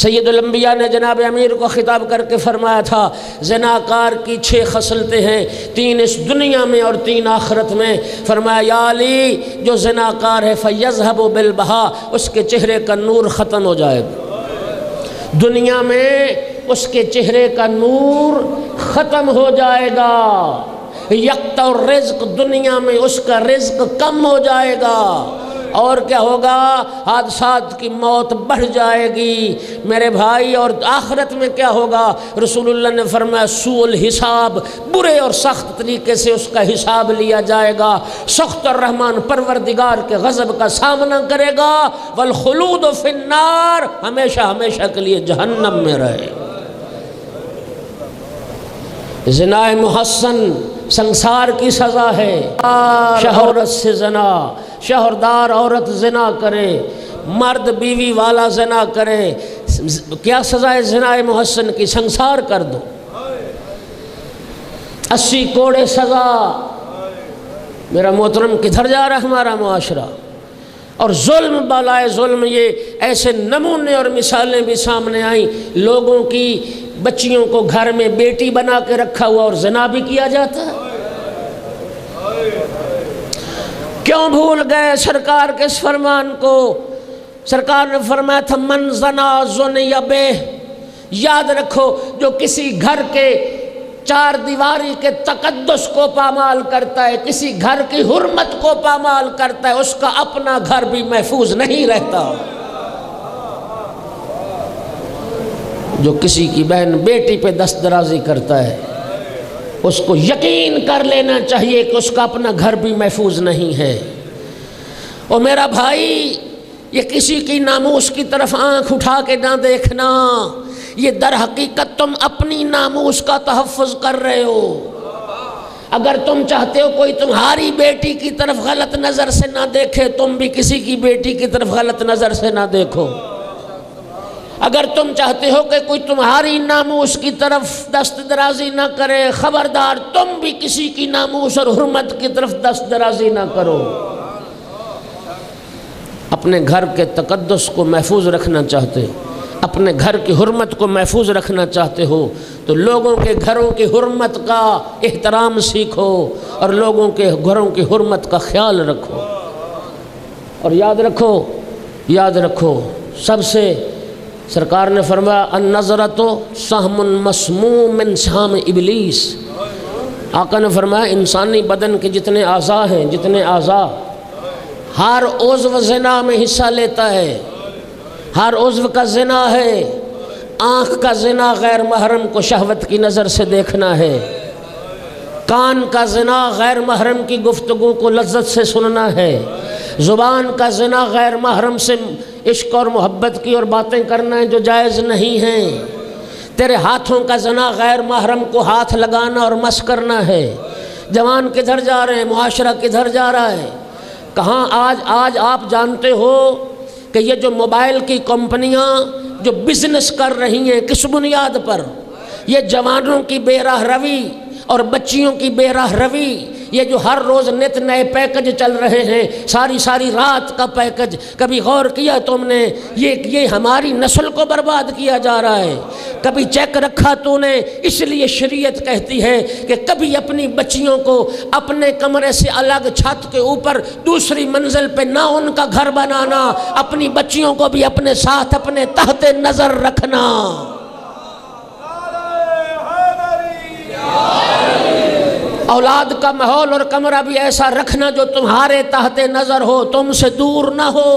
Speaker 1: سید الانبیاء نے جناب امیر کو خطاب کر کے فرمایا تھا زناکار کی 6 خصلتیں ہیں، 3 اس دنیا میں اور 3 آخرت میں۔ فرمایا یا علی جو زناکار ہے فیذهب بالبہاء، اس کے چہرے کا نور ختم ہو جائے گا، دنیا میں اس کے چہرے کا نور ختم ہو جائے گا۔ یقطع الرزق، دنیا میں اس کا رزق کم ہو جائے گا، اور کیا ہوگا؟ حادثات کی موت بڑھ جائے گی میرے بھائی۔ اور آخرت میں کیا ہوگا؟ رسول اللہ نے فرمایا سوء الحساب، برے اور سخت طریقے سے اس کا حساب لیا جائے گا، سخت الرحمن پروردگار کے غضب کا سامنا کرے گا، والخلود فی النار، ہمیشہ ہمیشہ کے لیے جہنم میں رہے۔ زنا محسن سنسار کی سزا ہے، شوہرت سے زنا، شوہردار عورت زنا کرے، مرد بیوی والا زنا کرے، کیا سزا ہے زنا محسن کی؟ سنسار کر دو، 80 کوڑے سزا۔ میرا محترم کدھر جا رہا ہمارا معاشرہ؟ اور ظلم بالائے ظلم، یہ ایسے نمونے اور مثالیں بھی سامنے آئیں، لوگوں کی بچیوں کو گھر میں بیٹی بنا کے رکھا ہوا اور زنا بھی کیا جاتا ہے۔ کیوں بھول گئے سرکار کے اس فرمان کو؟ سرکار نے فرمایا تھا من زنا زنی بہ، یاد رکھو جو کسی گھر کے 4 دیواری کے تقدس کو پامال کرتا ہے، کسی گھر کی حرمت کو پامال کرتا ہے، اس کا اپنا گھر بھی محفوظ نہیں رہتا۔ جو کسی کی بہن بیٹی پہ دست درازی کرتا ہے، اس کو یقین کر لینا چاہیے کہ اس کا اپنا گھر بھی محفوظ نہیں ہے۔ اور میرا بھائی، یہ کسی کی ناموس کی طرف آنکھ اٹھا کے نہ دیکھنا، یہ در حقیقت تم اپنی ناموس کا تحفظ کر رہے ہو۔ اگر تم چاہتے ہو کوئی تمہاری بیٹی کی طرف غلط نظر سے نہ دیکھے، تم بھی کسی کی بیٹی کی طرف غلط نظر سے نہ دیکھو۔ اگر تم چاہتے ہو کہ کوئی تمہاری ناموس کی طرف دست درازی نہ کرے، خبردار تم بھی کسی کی ناموس اور حرمت کی طرف دست درازی نہ کرو۔ اپنے گھر کے تقدس کو محفوظ رکھنا چاہتے ہو، اپنے گھر کی حرمت کو محفوظ رکھنا چاہتے ہو، تو لوگوں کے گھروں کی حرمت کا احترام سیکھو اور لوگوں کے گھروں کی حرمت کا خیال رکھو۔ اور یاد رکھو سب سے سرکار نے فرمایا النظرۃ سہم مسموم من سہام ابلیس، آقا نے فرمایا انسانی بدن کے جتنے اعضاء ہیں، جتنے اعضاء، ہر عضو زنا میں حصہ لیتا ہے، ہر عضو کا زنا ہے۔ آنکھ کا زنا غیر محرم کو شہوت کی نظر سے دیکھنا ہے، کان کا زنا غیر محرم کی گفتگو کو لذت سے سننا ہے، زبان کا زنا غیر محرم سے عشق اور محبت کی اور باتیں کرنا ہے جو جائز نہیں ہیں، تیرے ہاتھوں کا زنا غیر محرم کو ہاتھ لگانا اور مس کرنا ہے۔ جوان کدھر جا رہے ہیں، معاشرہ کدھر جا رہا ہے؟ کہاں آج آپ جانتے ہو کہ یہ جو موبائل کی کمپنیاں جو بزنس کر رہی ہیں، کس بنیاد پر؟ یہ جوانوں کی بے راہ روی اور بچیوں کی بے راہ روی، یہ جو ہر روز نت نئے پیکج چل رہے ہیں، ساری رات کا پیکج، کبھی غور کیا تم نے؟ یہ ہماری نسل کو برباد کیا جا رہا ہے۔ کبھی چیک رکھا تو نے؟ اس لیے شریعت کہتی ہے کہ کبھی اپنی بچیوں کو اپنے کمرے سے الگ چھت کے اوپر دوسری منزل پہ نہ ان کا گھر بنانا، اپنی بچیوں کو بھی اپنے ساتھ اپنے تحت نظر رکھنا۔ اولاد کا ماحول اور کمرہ بھی ایسا رکھنا جو تمہارے تحت نظر ہو، تم سے دور نہ ہو۔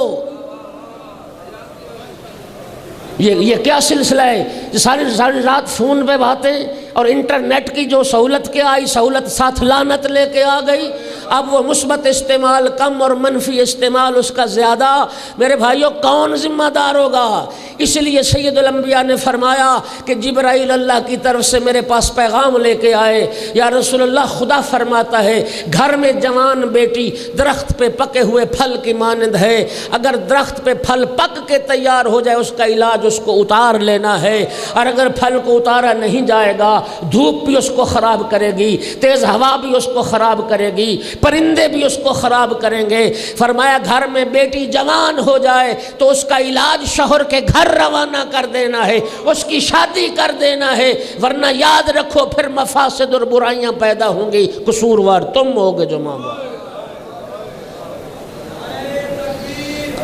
Speaker 1: یہ کیا سلسلہ ہے؟ ساری رات فون پہ باتیں، اور انٹرنیٹ کی جو سہولت کے آئی، سہولت ساتھ لعنت لے کے آ گئی۔ اب وہ مثبت استعمال کم اور منفی استعمال اس کا زیادہ۔ میرے بھائیوں، کون ذمہ دار ہوگا؟ اس لیے سید الانبیاء نے فرمایا کہ جبرائیل اللہ کی طرف سے میرے پاس پیغام لے کے آئے، یا رسول اللہ، خدا فرماتا ہے گھر میں جوان بیٹی درخت پہ پکے ہوئے پھل کی مانند ہے، اگر درخت پہ پھل پک کے تیار ہو جائے اس کا علاج اس کو اتار لینا ہے، اور اگر پھل کو اتارا نہیں جائے گا دھوپ بھی اس کو خراب کرے گی، تیز ہوا بھی اس کو خراب کرے گی، پرندے بھی اس کو خراب کریں گے۔ فرمایا گھر میں بیٹی جوان ہو جائے تو اس کا علاج شوہر کے گھر روانہ کر دینا ہے، اس کی شادی کر دینا ہے، ورنہ یاد رکھو پھر مفاسد اور برائیاں پیدا ہوں گی، قصوروار تم ہوگے جو ماں باپ۔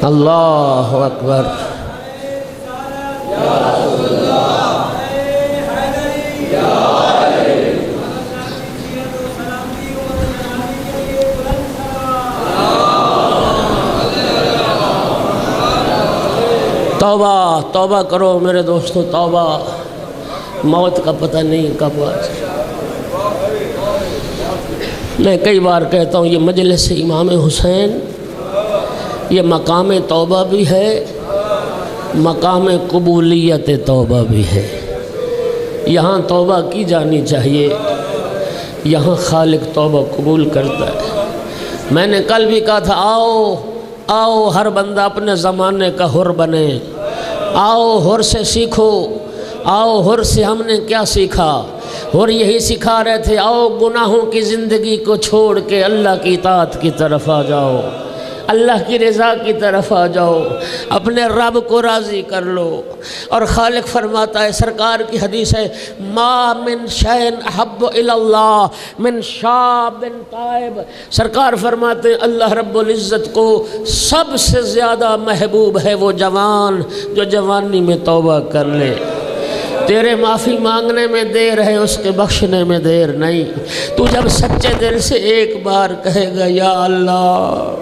Speaker 1: اللہ اکبر۔ توبہ توبہ کرو میرے دوستو، توبہ۔ موت کا پتہ نہیں کب آ جائے۔ میں کئی بار کہتا ہوں یہ مجلس امام حسین یہ مقام توبہ بھی ہے، مقام قبولیت توبہ بھی ہے۔ یہاں توبہ کی جانی چاہیے، یہاں خالق توبہ قبول کرتا ہے۔ میں نے کل بھی کہا تھا آؤ ہر بندہ اپنے زمانے کا حر بنے، آؤ حر سے سیکھو، آؤ حر سے ہم نے کیا سیکھا؟ حر یہی سکھا رہے تھے، آؤ گناہوں کی زندگی کو چھوڑ کے اللہ کی اطاعت کی طرف آ جاؤ، اللہ کی رضا کی طرف آ جاؤ، اپنے رب کو راضی کر لو۔ اور خالق فرماتا ہے، سرکار کی حدیث ہے، ما من شیء احب الی اللہ من شاب تائب۔ سرکار فرماتے ہیں اللہ رب العزت کو سب سے زیادہ محبوب ہے وہ جوان جو جوانی میں توبہ کر لے۔ تیرے معافی مانگنے میں دیر ہے، اس کے بخشنے میں دیر نہیں۔ تو جب سچے دل سے ایک بار کہے گا یا اللہ،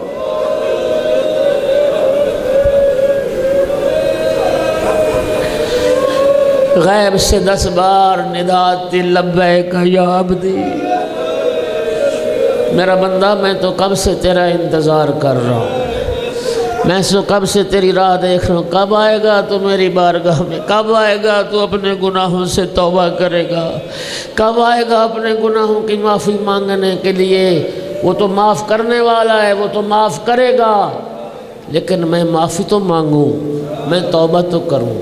Speaker 1: غیب سے 10 بار ندات لبیک یا عبدی، میرا بندہ میں تو کب سے تیرا انتظار کر رہا ہوں، میں تو کب سے تیری راہ دیکھ رہا ہوں، کب آئے گا تو میری بارگاہ میں، کب آئے گا تو اپنے گناہوں سے توبہ کرے گا، کب آئے گا اپنے گناہوں کی معافی مانگنے کے لیے۔ وہ تو معاف کرنے والا ہے، وہ تو معاف کرے گا، لیکن میں معافی تو مانگوں، میں توبہ تو کروں۔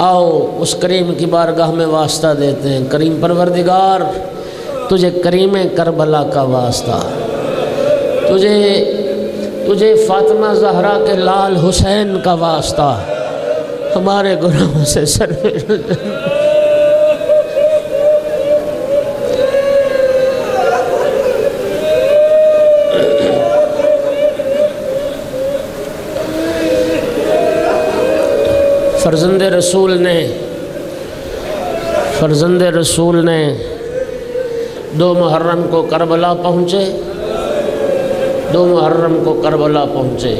Speaker 1: آؤ اس کریم کی بارگاہ میں واسطہ دیتے ہیں۔ کریم پروردگار، تجھے کریم کربلا کا واسطہ، تجھے فاطمہ زہرا کے لال حسین کا واسطہ، ہمارے گناہوں سے فرزند رسول نے 2 محرم کو کربلا پہنچے، 2 محرم کو کربلا پہنچے،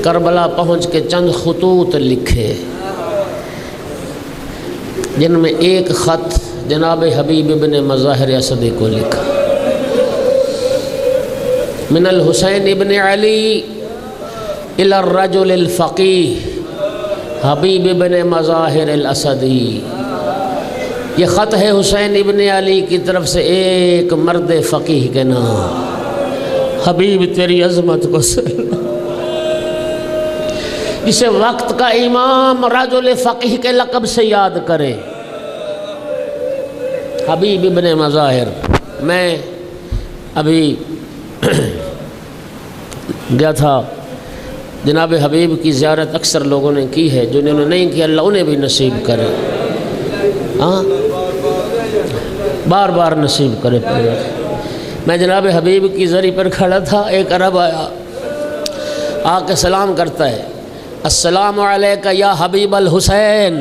Speaker 1: کربلا پہنچ کے چند خطوط لکھے جن میں ایک خط جناب حبیب ابن مظاہر اسدی کو لکھا، من الحسین ابن علی الی الرجل الفقیہ حبیب ابن مظاہر الاسدی۔ یہ خط ہے حسین ابن علی کی طرف سے ایک مرد فقیہ کے نام، حبیب تیری عظمت کو جسے وقت کا امام رجل فقیہ کے لقب سے یاد کرے، حبیب ابن مظاہر۔ میں ابھی گیا تھا، جناب حبیب کی زیارت اکثر لوگوں نے کی ہے، جنہوں نے نہیں کی اللہ انہیں بھی نصیب کرے، ہاں بار بار نصیب کرے۔ میں جناب حبیب کی زری پر کھڑا تھا، ایک عرب آیا، آ کے سلام کرتا ہے، السلام علیکہ یا حبیب الحسین،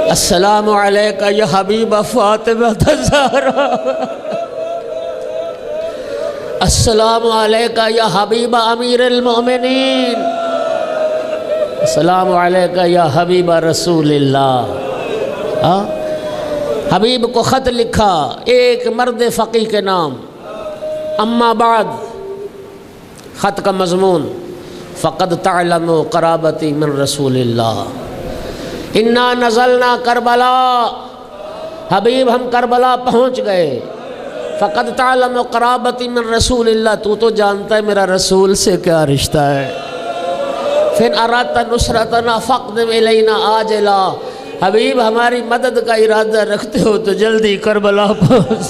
Speaker 1: السلام علیکہ یا حبیب فاطمہ الزہرا، السلام علیکہ یا حبیب امیر المؤمنین، السلام علیکہ یا حبیب رسول اللہ۔ حبیب کو خط لکھا ایک مرد فقیہ کے نام۔ اما بعد، خط کا مضمون، فقد تعلم قرابتی من رسول اللہ، انا نزلنا کربلا، حبیب ہم کربلا پہنچ گئے، فقد تعلم قرابتی من رسول اللہ، تو جانتا ہے میرا رسول سے کیا رشتہ ہے، پھر ارادت نصرتنا فقدم الینا عاجلا، حبیب ہماری مدد کا ارادہ رکھتے ہو تو جلدی کربلا پہنچ۔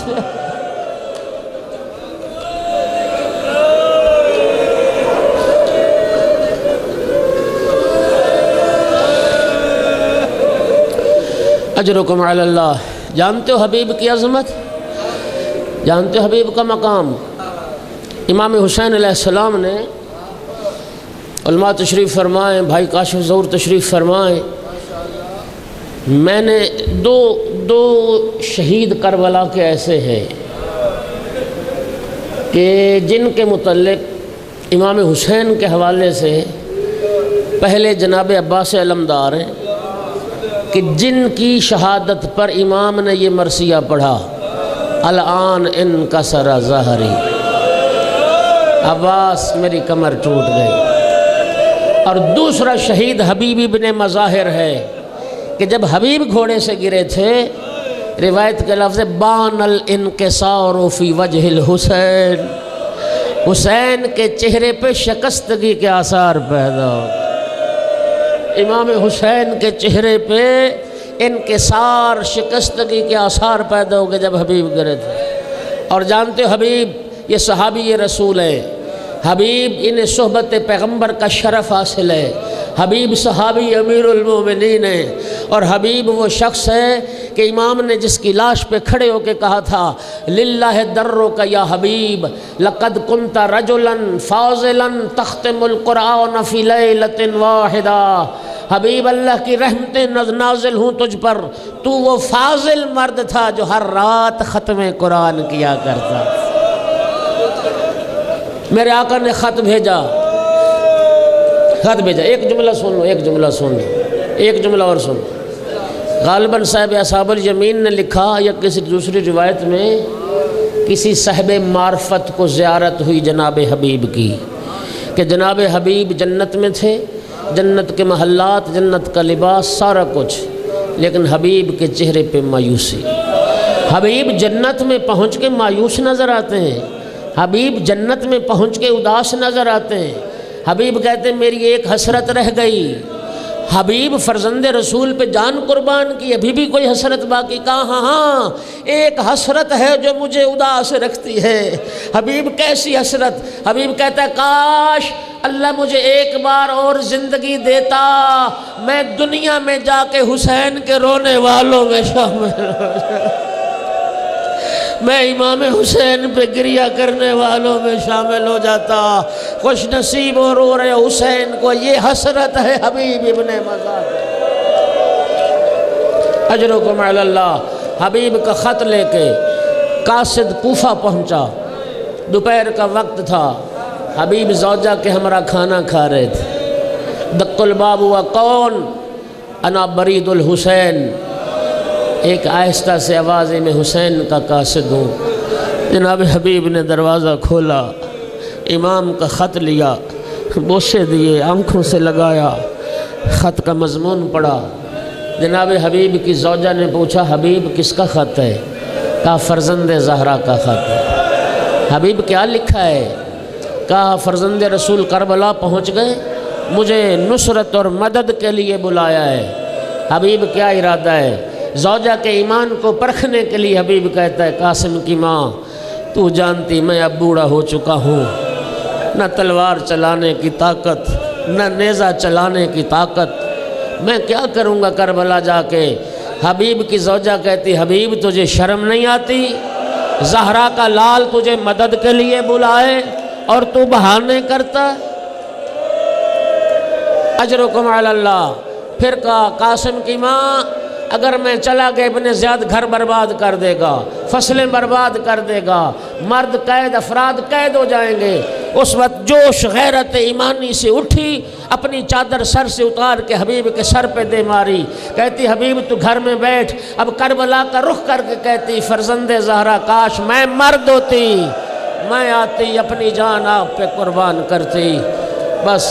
Speaker 1: اجرکم علی اللہ۔ جانتے ہو حبیب کی عظمت، جانتے ہو حبیب کا مقام۔ امام حسین علیہ السلام نے، علماء تشریف فرمائیں، بھائی کاشف ظہور تشریف فرمائیں، میں نے دو شہید کربلا کے ایسے ہیں کہ جن کے متعلق امام حسین کے حوالے سے پہلے جناب عباس علمدار ہیں کہ جن کی شہادت پر امام نے یہ مرثیہ پڑھا، الان انکسر ظہری، عباس میری کمر ٹوٹ گئی۔ اور دوسرا شہید حبیب ابن مظاہر ہے کہ جب حبیب گھوڑے سے گرے تھے، روایت کے لفظ بان الانکسار فی وجہ الحسین، حسین کے چہرے پہ شکستگی کے آثار پیدا ہو گئے، امام حسین کے چہرے پہ انکسار، شکستگی کے آثار پیدا ہو گئے جب حبیب گرے تھے۔ اور جانتے ہو حبیب یہ صحابی رسول ہے، حبیب انہیں صحبت پیغمبر کا شرف حاصل ہے، حبیب صحابی امیر المومنین ہے، اور حبیب وہ شخص ہے کہ امام نے جس کی لاش پہ کھڑے ہو کے کہا تھا للہ درک یا حبیب لقد کنت رجلا فاضلا تختم القرآن فی لیلۃ واحدہ، حبیب اللہ کی رحمتیں نازل ہوں تجھ پر، تو وہ فاضل مرد تھا جو ہر رات ختم قرآن کیا کرتا۔ میرے آقا نے خط بھیجا، ایک جملہ سن لو، ایک جملہ سن لو، ایک جملہ اور سن لو۔ غالباً صاحب اصحاب الیمین نے لکھا، یا کسی دوسری روایت میں کسی صاحب معرفت کو زیارت ہوئی جناب حبیب کی، کہ جناب حبیب جنت میں تھے، جنت کے محلات، جنت کا لباس، سارا کچھ، لیکن حبیب کے چہرے پہ مایوسی۔ حبیب جنت میں پہنچ کے مایوس نظر آتے ہیں، حبیب جنت میں پہنچ کے اداس نظر آتے ہیں۔ حبیب کہتے ہیں میری ایک حسرت رہ گئی، حبیب فرزند رسول پہ جان قربان کی، ابھی بھی کوئی حسرت باقی؟ کہا ہاں ایک حسرت ہے جو مجھے اداس رکھتی ہے۔ حبیب کیسی حسرت؟ حبیب کہتا ہے کاش اللہ مجھے ایک بار اور زندگی دیتا، میں دنیا میں جا کے حسین کے رونے والوں میں شامل ہو جاتا، میں امام حسین پہ گریہ کرنے والوں میں شامل ہو جاتا۔ خوش نصیب اور رو رہے حسین کو یہ حسرت ہے حبیب ابن مظاہر۔ اجرکم علی اللہ۔ حبیب کا خط لے کے قاصد کوفہ پہنچا۔ دوپہر کا وقت تھا، حبیب زوجہ کے ہمراہ کھانا کھا رہے تھے۔ دق الباب ہوا، کون؟ انا برید الحسین، ایک آہستہ سے آواز میں حسین کا قاصد ہوں۔ جناب حبیب نے دروازہ کھولا، امام کا خط لیا، بوسے دیے، آنکھوں سے لگایا، خط کا مضمون پڑھا۔ جناب حبیب کی زوجہ نے پوچھا حبیب کس کا خط ہے؟ کہا فرزند زہرا کا خط ہے۔ حبیب کیا لکھا ہے؟ کہا فرزند رسول کربلا پہنچ گئے، مجھے نصرت اور مدد کے لیے بلایا ہے۔ حبیب کیا ارادہ ہے؟ زوجہ کے ایمان کو پرکھنے کے لیے حبیب کہتا ہے قاسم کی ماں تو جانتی میں اب بوڑھا ہو چکا ہوں، نہ تلوار چلانے کی طاقت نہ نیزہ چلانے کی طاقت، میں کیا کروں گا کربلا جا کے؟ حبیب کی زوجہ کہتی حبیب تجھے شرم نہیں آتی؟ زہرا کا لال تجھے مدد کے لیے بلائے اور تو بہانے کرتا؟ اجرکم علی اللہ۔ پھر کہا قاسم کی ماں اگر میں چلا گیا ابن زیاد گھر برباد کر دے گا، فصلیں برباد کر دے گا، مرد قید افراد قید ہو جائیں گے۔ اس وقت جوش غیرت ایمانی سے اٹھی، اپنی چادر سر سے اتار کے حبیب کے سر پہ دے ماری، کہتی حبیب تو گھر میں بیٹھ۔ اب کربلا کا رخ کر کے کہتی فرزند زہرا کاش میں مرد ہوتی، میں آتی اپنی جان آپ پہ قربان کرتی۔ بس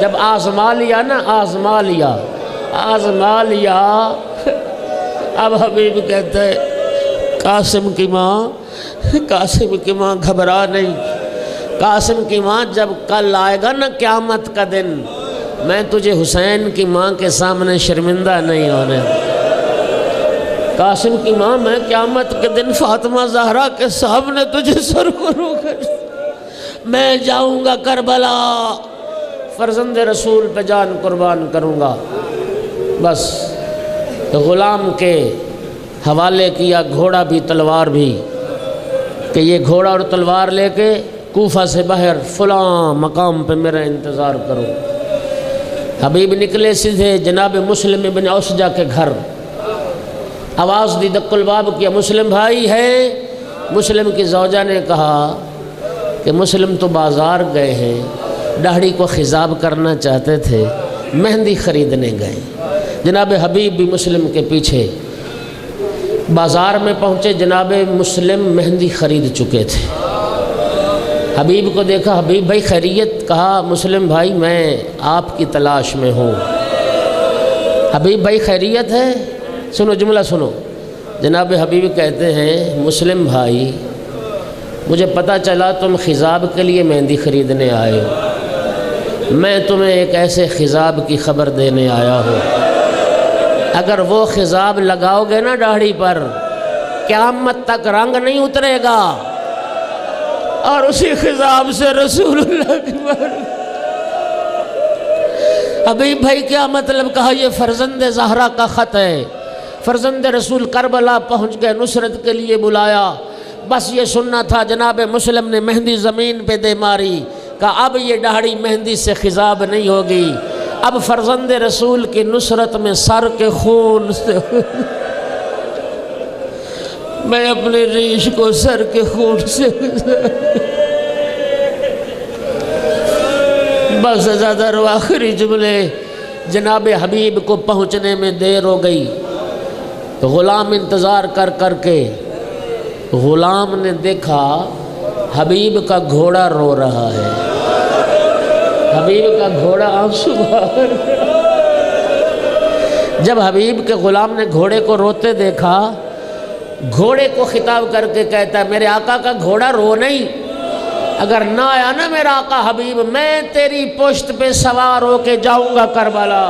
Speaker 1: جب آزما لیا نا، آزما لیا، اب حبیب کہتا ہے قاسم کی ماں گھبرا نہیں، قاسم کی ماں جب کل آئے گا نا قیامت کا دن، میں تجھے حسین کی ماں کے سامنے شرمندہ نہیں ہونے۔ قاسم کی ماں میں قیامت کے دن فاطمہ زہرا کے سامنے تجھے سر کروں گا، میں جاؤں گا کربلا، فرزند رسول پہ جان قربان کروں گا۔ بس غلام کے حوالے کیا گھوڑا بھی تلوار بھی، کہ یہ گھوڑا اور تلوار لے کے کوفہ سے باہر فلاں مقام پہ میرا انتظار کرو۔ حبیب نکلے سیدھے جناب مسلم ابن اوسجہ کے گھر، آواز دی دق الباب کیا مسلم بھائی ہے؟ مسلم کی زوجہ نے کہا کہ مسلم تو بازار گئے ہیں، داڑھی کو خضاب کرنا چاہتے تھے، مہندی خریدنے گئے۔ جناب حبیب بھی مسلم کے پیچھے بازار میں پہنچے، جناب مسلم مہندی خرید چکے تھے۔ حبیب کو دیکھا، حبیب بھائی خیریت؟ کہا مسلم بھائی میں آپ کی تلاش میں ہوں۔ حبیب بھائی خیریت ہے؟ سنو جملہ سنو، جناب حبیب کہتے ہیں مسلم بھائی مجھے پتہ چلا تم خضاب کے لیے مہندی خریدنے آئے ہو، میں تمہیں ایک ایسے خضاب کی خبر دینے آیا ہوں، اگر وہ خضاب لگاؤ گے نا داڑھی پر قیامت تک رنگ نہیں اترے گا، اور اسی خضاب سے رسول اللہ کی بات۔ حبیب بھائی کیا مطلب؟ کہا یہ فرزند زہرا کا خط ہے، فرزند رسول کربلا پہنچ گئے، نصرت کے لیے بلایا، بس یہ سننا تھا۔ جناب مسلم نے مہندی زمین پہ دے ماری، کہا اب یہ داڑھی مہندی سے خضاب نہیں ہوگی، اب فرزند رسول کی نصرت میں سر کے خون سے میں اپنے ریش کو سر کے خون سے بس زیادہ رو آخری جملے۔ جناب حبیب کو پہنچنے میں دیر ہو گئی، غلام انتظار کر کے غلام نے دیکھا حبیب کا گھوڑا رو رہا ہے، حبیب کا گھوڑا آنسو بہا۔ جب حبیب کے غلام نے گھوڑے کو روتے دیکھا، گھوڑے کو خطاب کر کے کہتا ہے میرے آقا کا گھوڑا رو نہیں، اگر نہ آیا نا میرا آقا حبیب میں تیری پشت پہ سوار ہو کے جاؤں گا کربلا،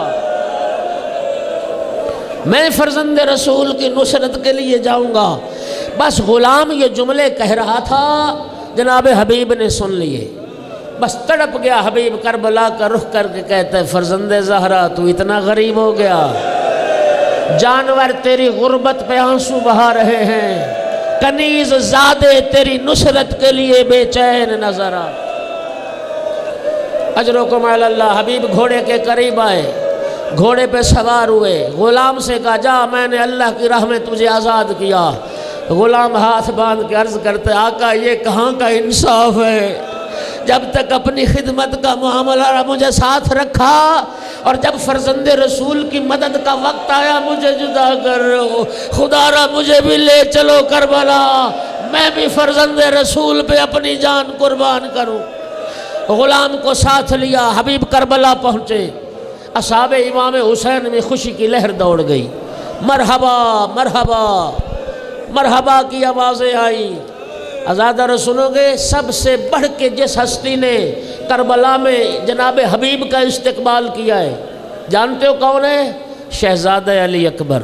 Speaker 1: میں فرزند رسول کی نصرت کے لیے جاؤں گا۔ بس غلام یہ جملے کہہ رہا تھا، جناب حبیب نے سن لیے، بس تڑپ گیا حبیب، کربلا کا رخ کر کے کہتا ہے فرزند زہرا تو اتنا غریب ہو گیا، جانور تیری غربت پہ آنسو بہا رہے ہیں، کنیز زادے تیری نصرت کے لیے بے چین نظر آ۔ اجرکم علی اللہ۔ حبیب گھوڑے کے قریب آئے، گھوڑے پہ سوار ہوئے، غلام سے کہا جا میں نے اللہ کی راہ میں تجھے آزاد کیا۔ غلام ہاتھ باندھ کے عرض کرتے آقا یہ کہاں کا انصاف ہے، جب تک اپنی خدمت کا معاملہ مجھے ساتھ رکھا اور جب فرزند رسول کی مدد کا وقت آیا مجھے جدا کر رہے ہو، خدا را مجھے بھی لے چلو کربلا، میں بھی فرزند رسول پہ اپنی جان قربان کروں۔ غلام کو ساتھ لیا، حبیب کربلا پہنچے، اصحاب امام حسین میں خوشی کی لہر دوڑ گئی، مرحبا مرحبا مرحبا کی آوازیں آئی۔ عزادارو سنو گے، سب سے بڑھ کے جس ہستی نے کربلا میں جناب حبیب کا استقبال کیا ہے، جانتے ہو کون ہے؟ شہزادہ علی اکبر۔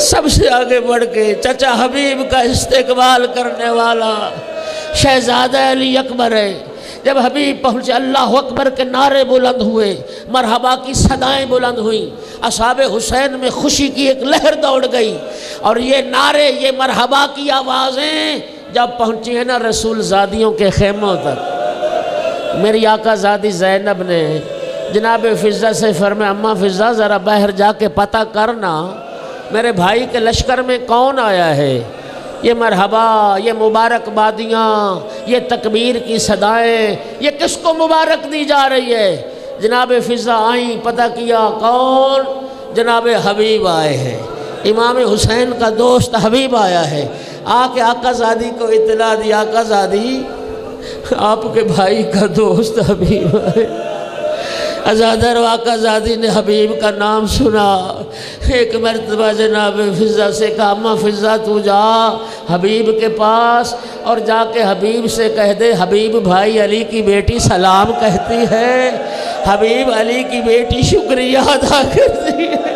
Speaker 1: سب سے آگے بڑھ کے چچا حبیب کا استقبال کرنے والا شہزادہ علی اکبر ہے۔ جب حبیب پہنچے اللہ اکبر کے نعرے بلند ہوئے، مرحبا کی صدائیں بلند ہوئیں، اصحاب حسین میں خوشی کی ایک لہر دوڑ گئی، اور یہ نعرے، یہ مرحبا کی آوازیں جب پہنچی ہیں نا رسول زادیوں کے خیموں تک، میری آقا زادی زینب نے جناب فضہ سے فرمایا اماں فضہ ذرا باہر جا کے پتہ کرنا میرے بھائی کے لشکر میں کون آیا ہے، یہ مرحبا، یہ مبارکبادیاں، یہ تکبیر کی صدائیں، یہ کس کو مبارک دی جا رہی ہے؟ جناب فضہ آئیں، پتہ کیا کون؟ جناب حبیب آئے ہیں، امام حسین کا دوست حبیب آیا ہے۔ آ کے آقا زادی کو اطلاع دی، آقا زادی آپ کے بھائی کا دوست حبیب آئے۔ عزادر آقا زادی نے حبیب کا نام سنا، ایک مرتبہ جناب فضہ سے کہا اماں فضہ تو جا حبیب کے پاس اور جا کے حبیب سے کہہ دے حبیب بھائی علی کی بیٹی سلام کہتی ہے، حبیب علی کی بیٹی شکریہ ادا کرتی ہے۔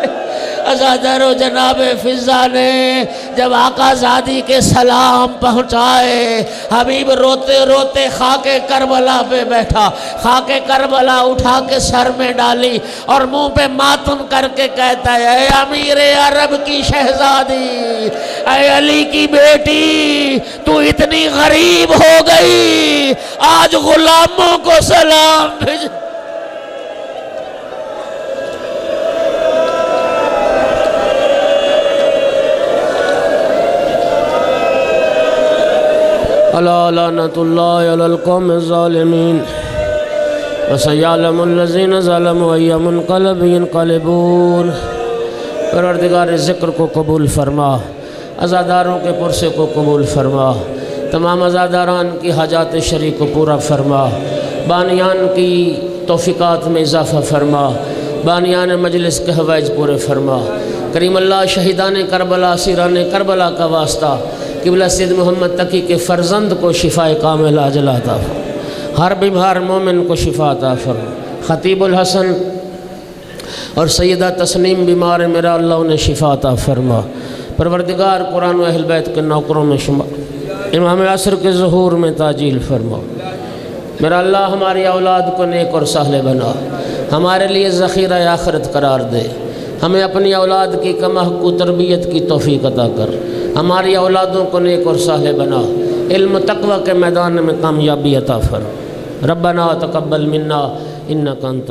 Speaker 1: عزادر و جناب فضہ نے جب آقا زادی کے سلام پہنچائے، حبیب روتے روتے خاک کربلا پہ بیٹھا، خاک کربلا اٹھا کے سر میں ڈالی اور منہ پہ ماتم کر کے کہتا ہے اے امیر عرب کی شہزادی، اے علی کی بیٹی، تو اتنی غریب ہو گئی، آج غلاموں کو سلام بھیج۔ الا لعنت اللہ علی القوم الظالمین وسیعلم الذین ظلموا ای منقلب ینقلبون۔ پروردگار ذکر کو قبول فرما، عزاداروں کے پرسے کو قبول فرما، تمام عزاداران کی حاجات شرعی کو پورا فرما، بانیان کی توفیقات میں اضافہ فرما، بانیان مجلس کے حوائج پورے فرما۔ کریم اللہ شہیدان کربلا، اسیران کربلا کا واسطہ قبلہ سید محمد تقی کے فرزند کو شفا کاملہ عاجلہ عطا فرما، ہر بیمار مومن کو شفا عطا فرما۔ خطیب الحسن اور سیدہ تسنیم بیمار میرا اللہ انہیں شفا عطا فرما۔ پروردگار قرآن و اہل بیت کے نوکروں میں شمار، امام عصر کے ظہور میں تعجیل فرما۔ میرا اللہ ہماری اولاد کو نیک اور صالح بنا، ہمارے لیے ذخیرہ آخرت قرار دے، ہمیں اپنی اولاد کی کمحق و تربیت کی توفیق عطا کر، ہماری اولادوں کو نیک اور صالح بنا، علم و تقوی کے میدان میں کامیابی عطا فرما۔ ربنا تقبل منا انک انت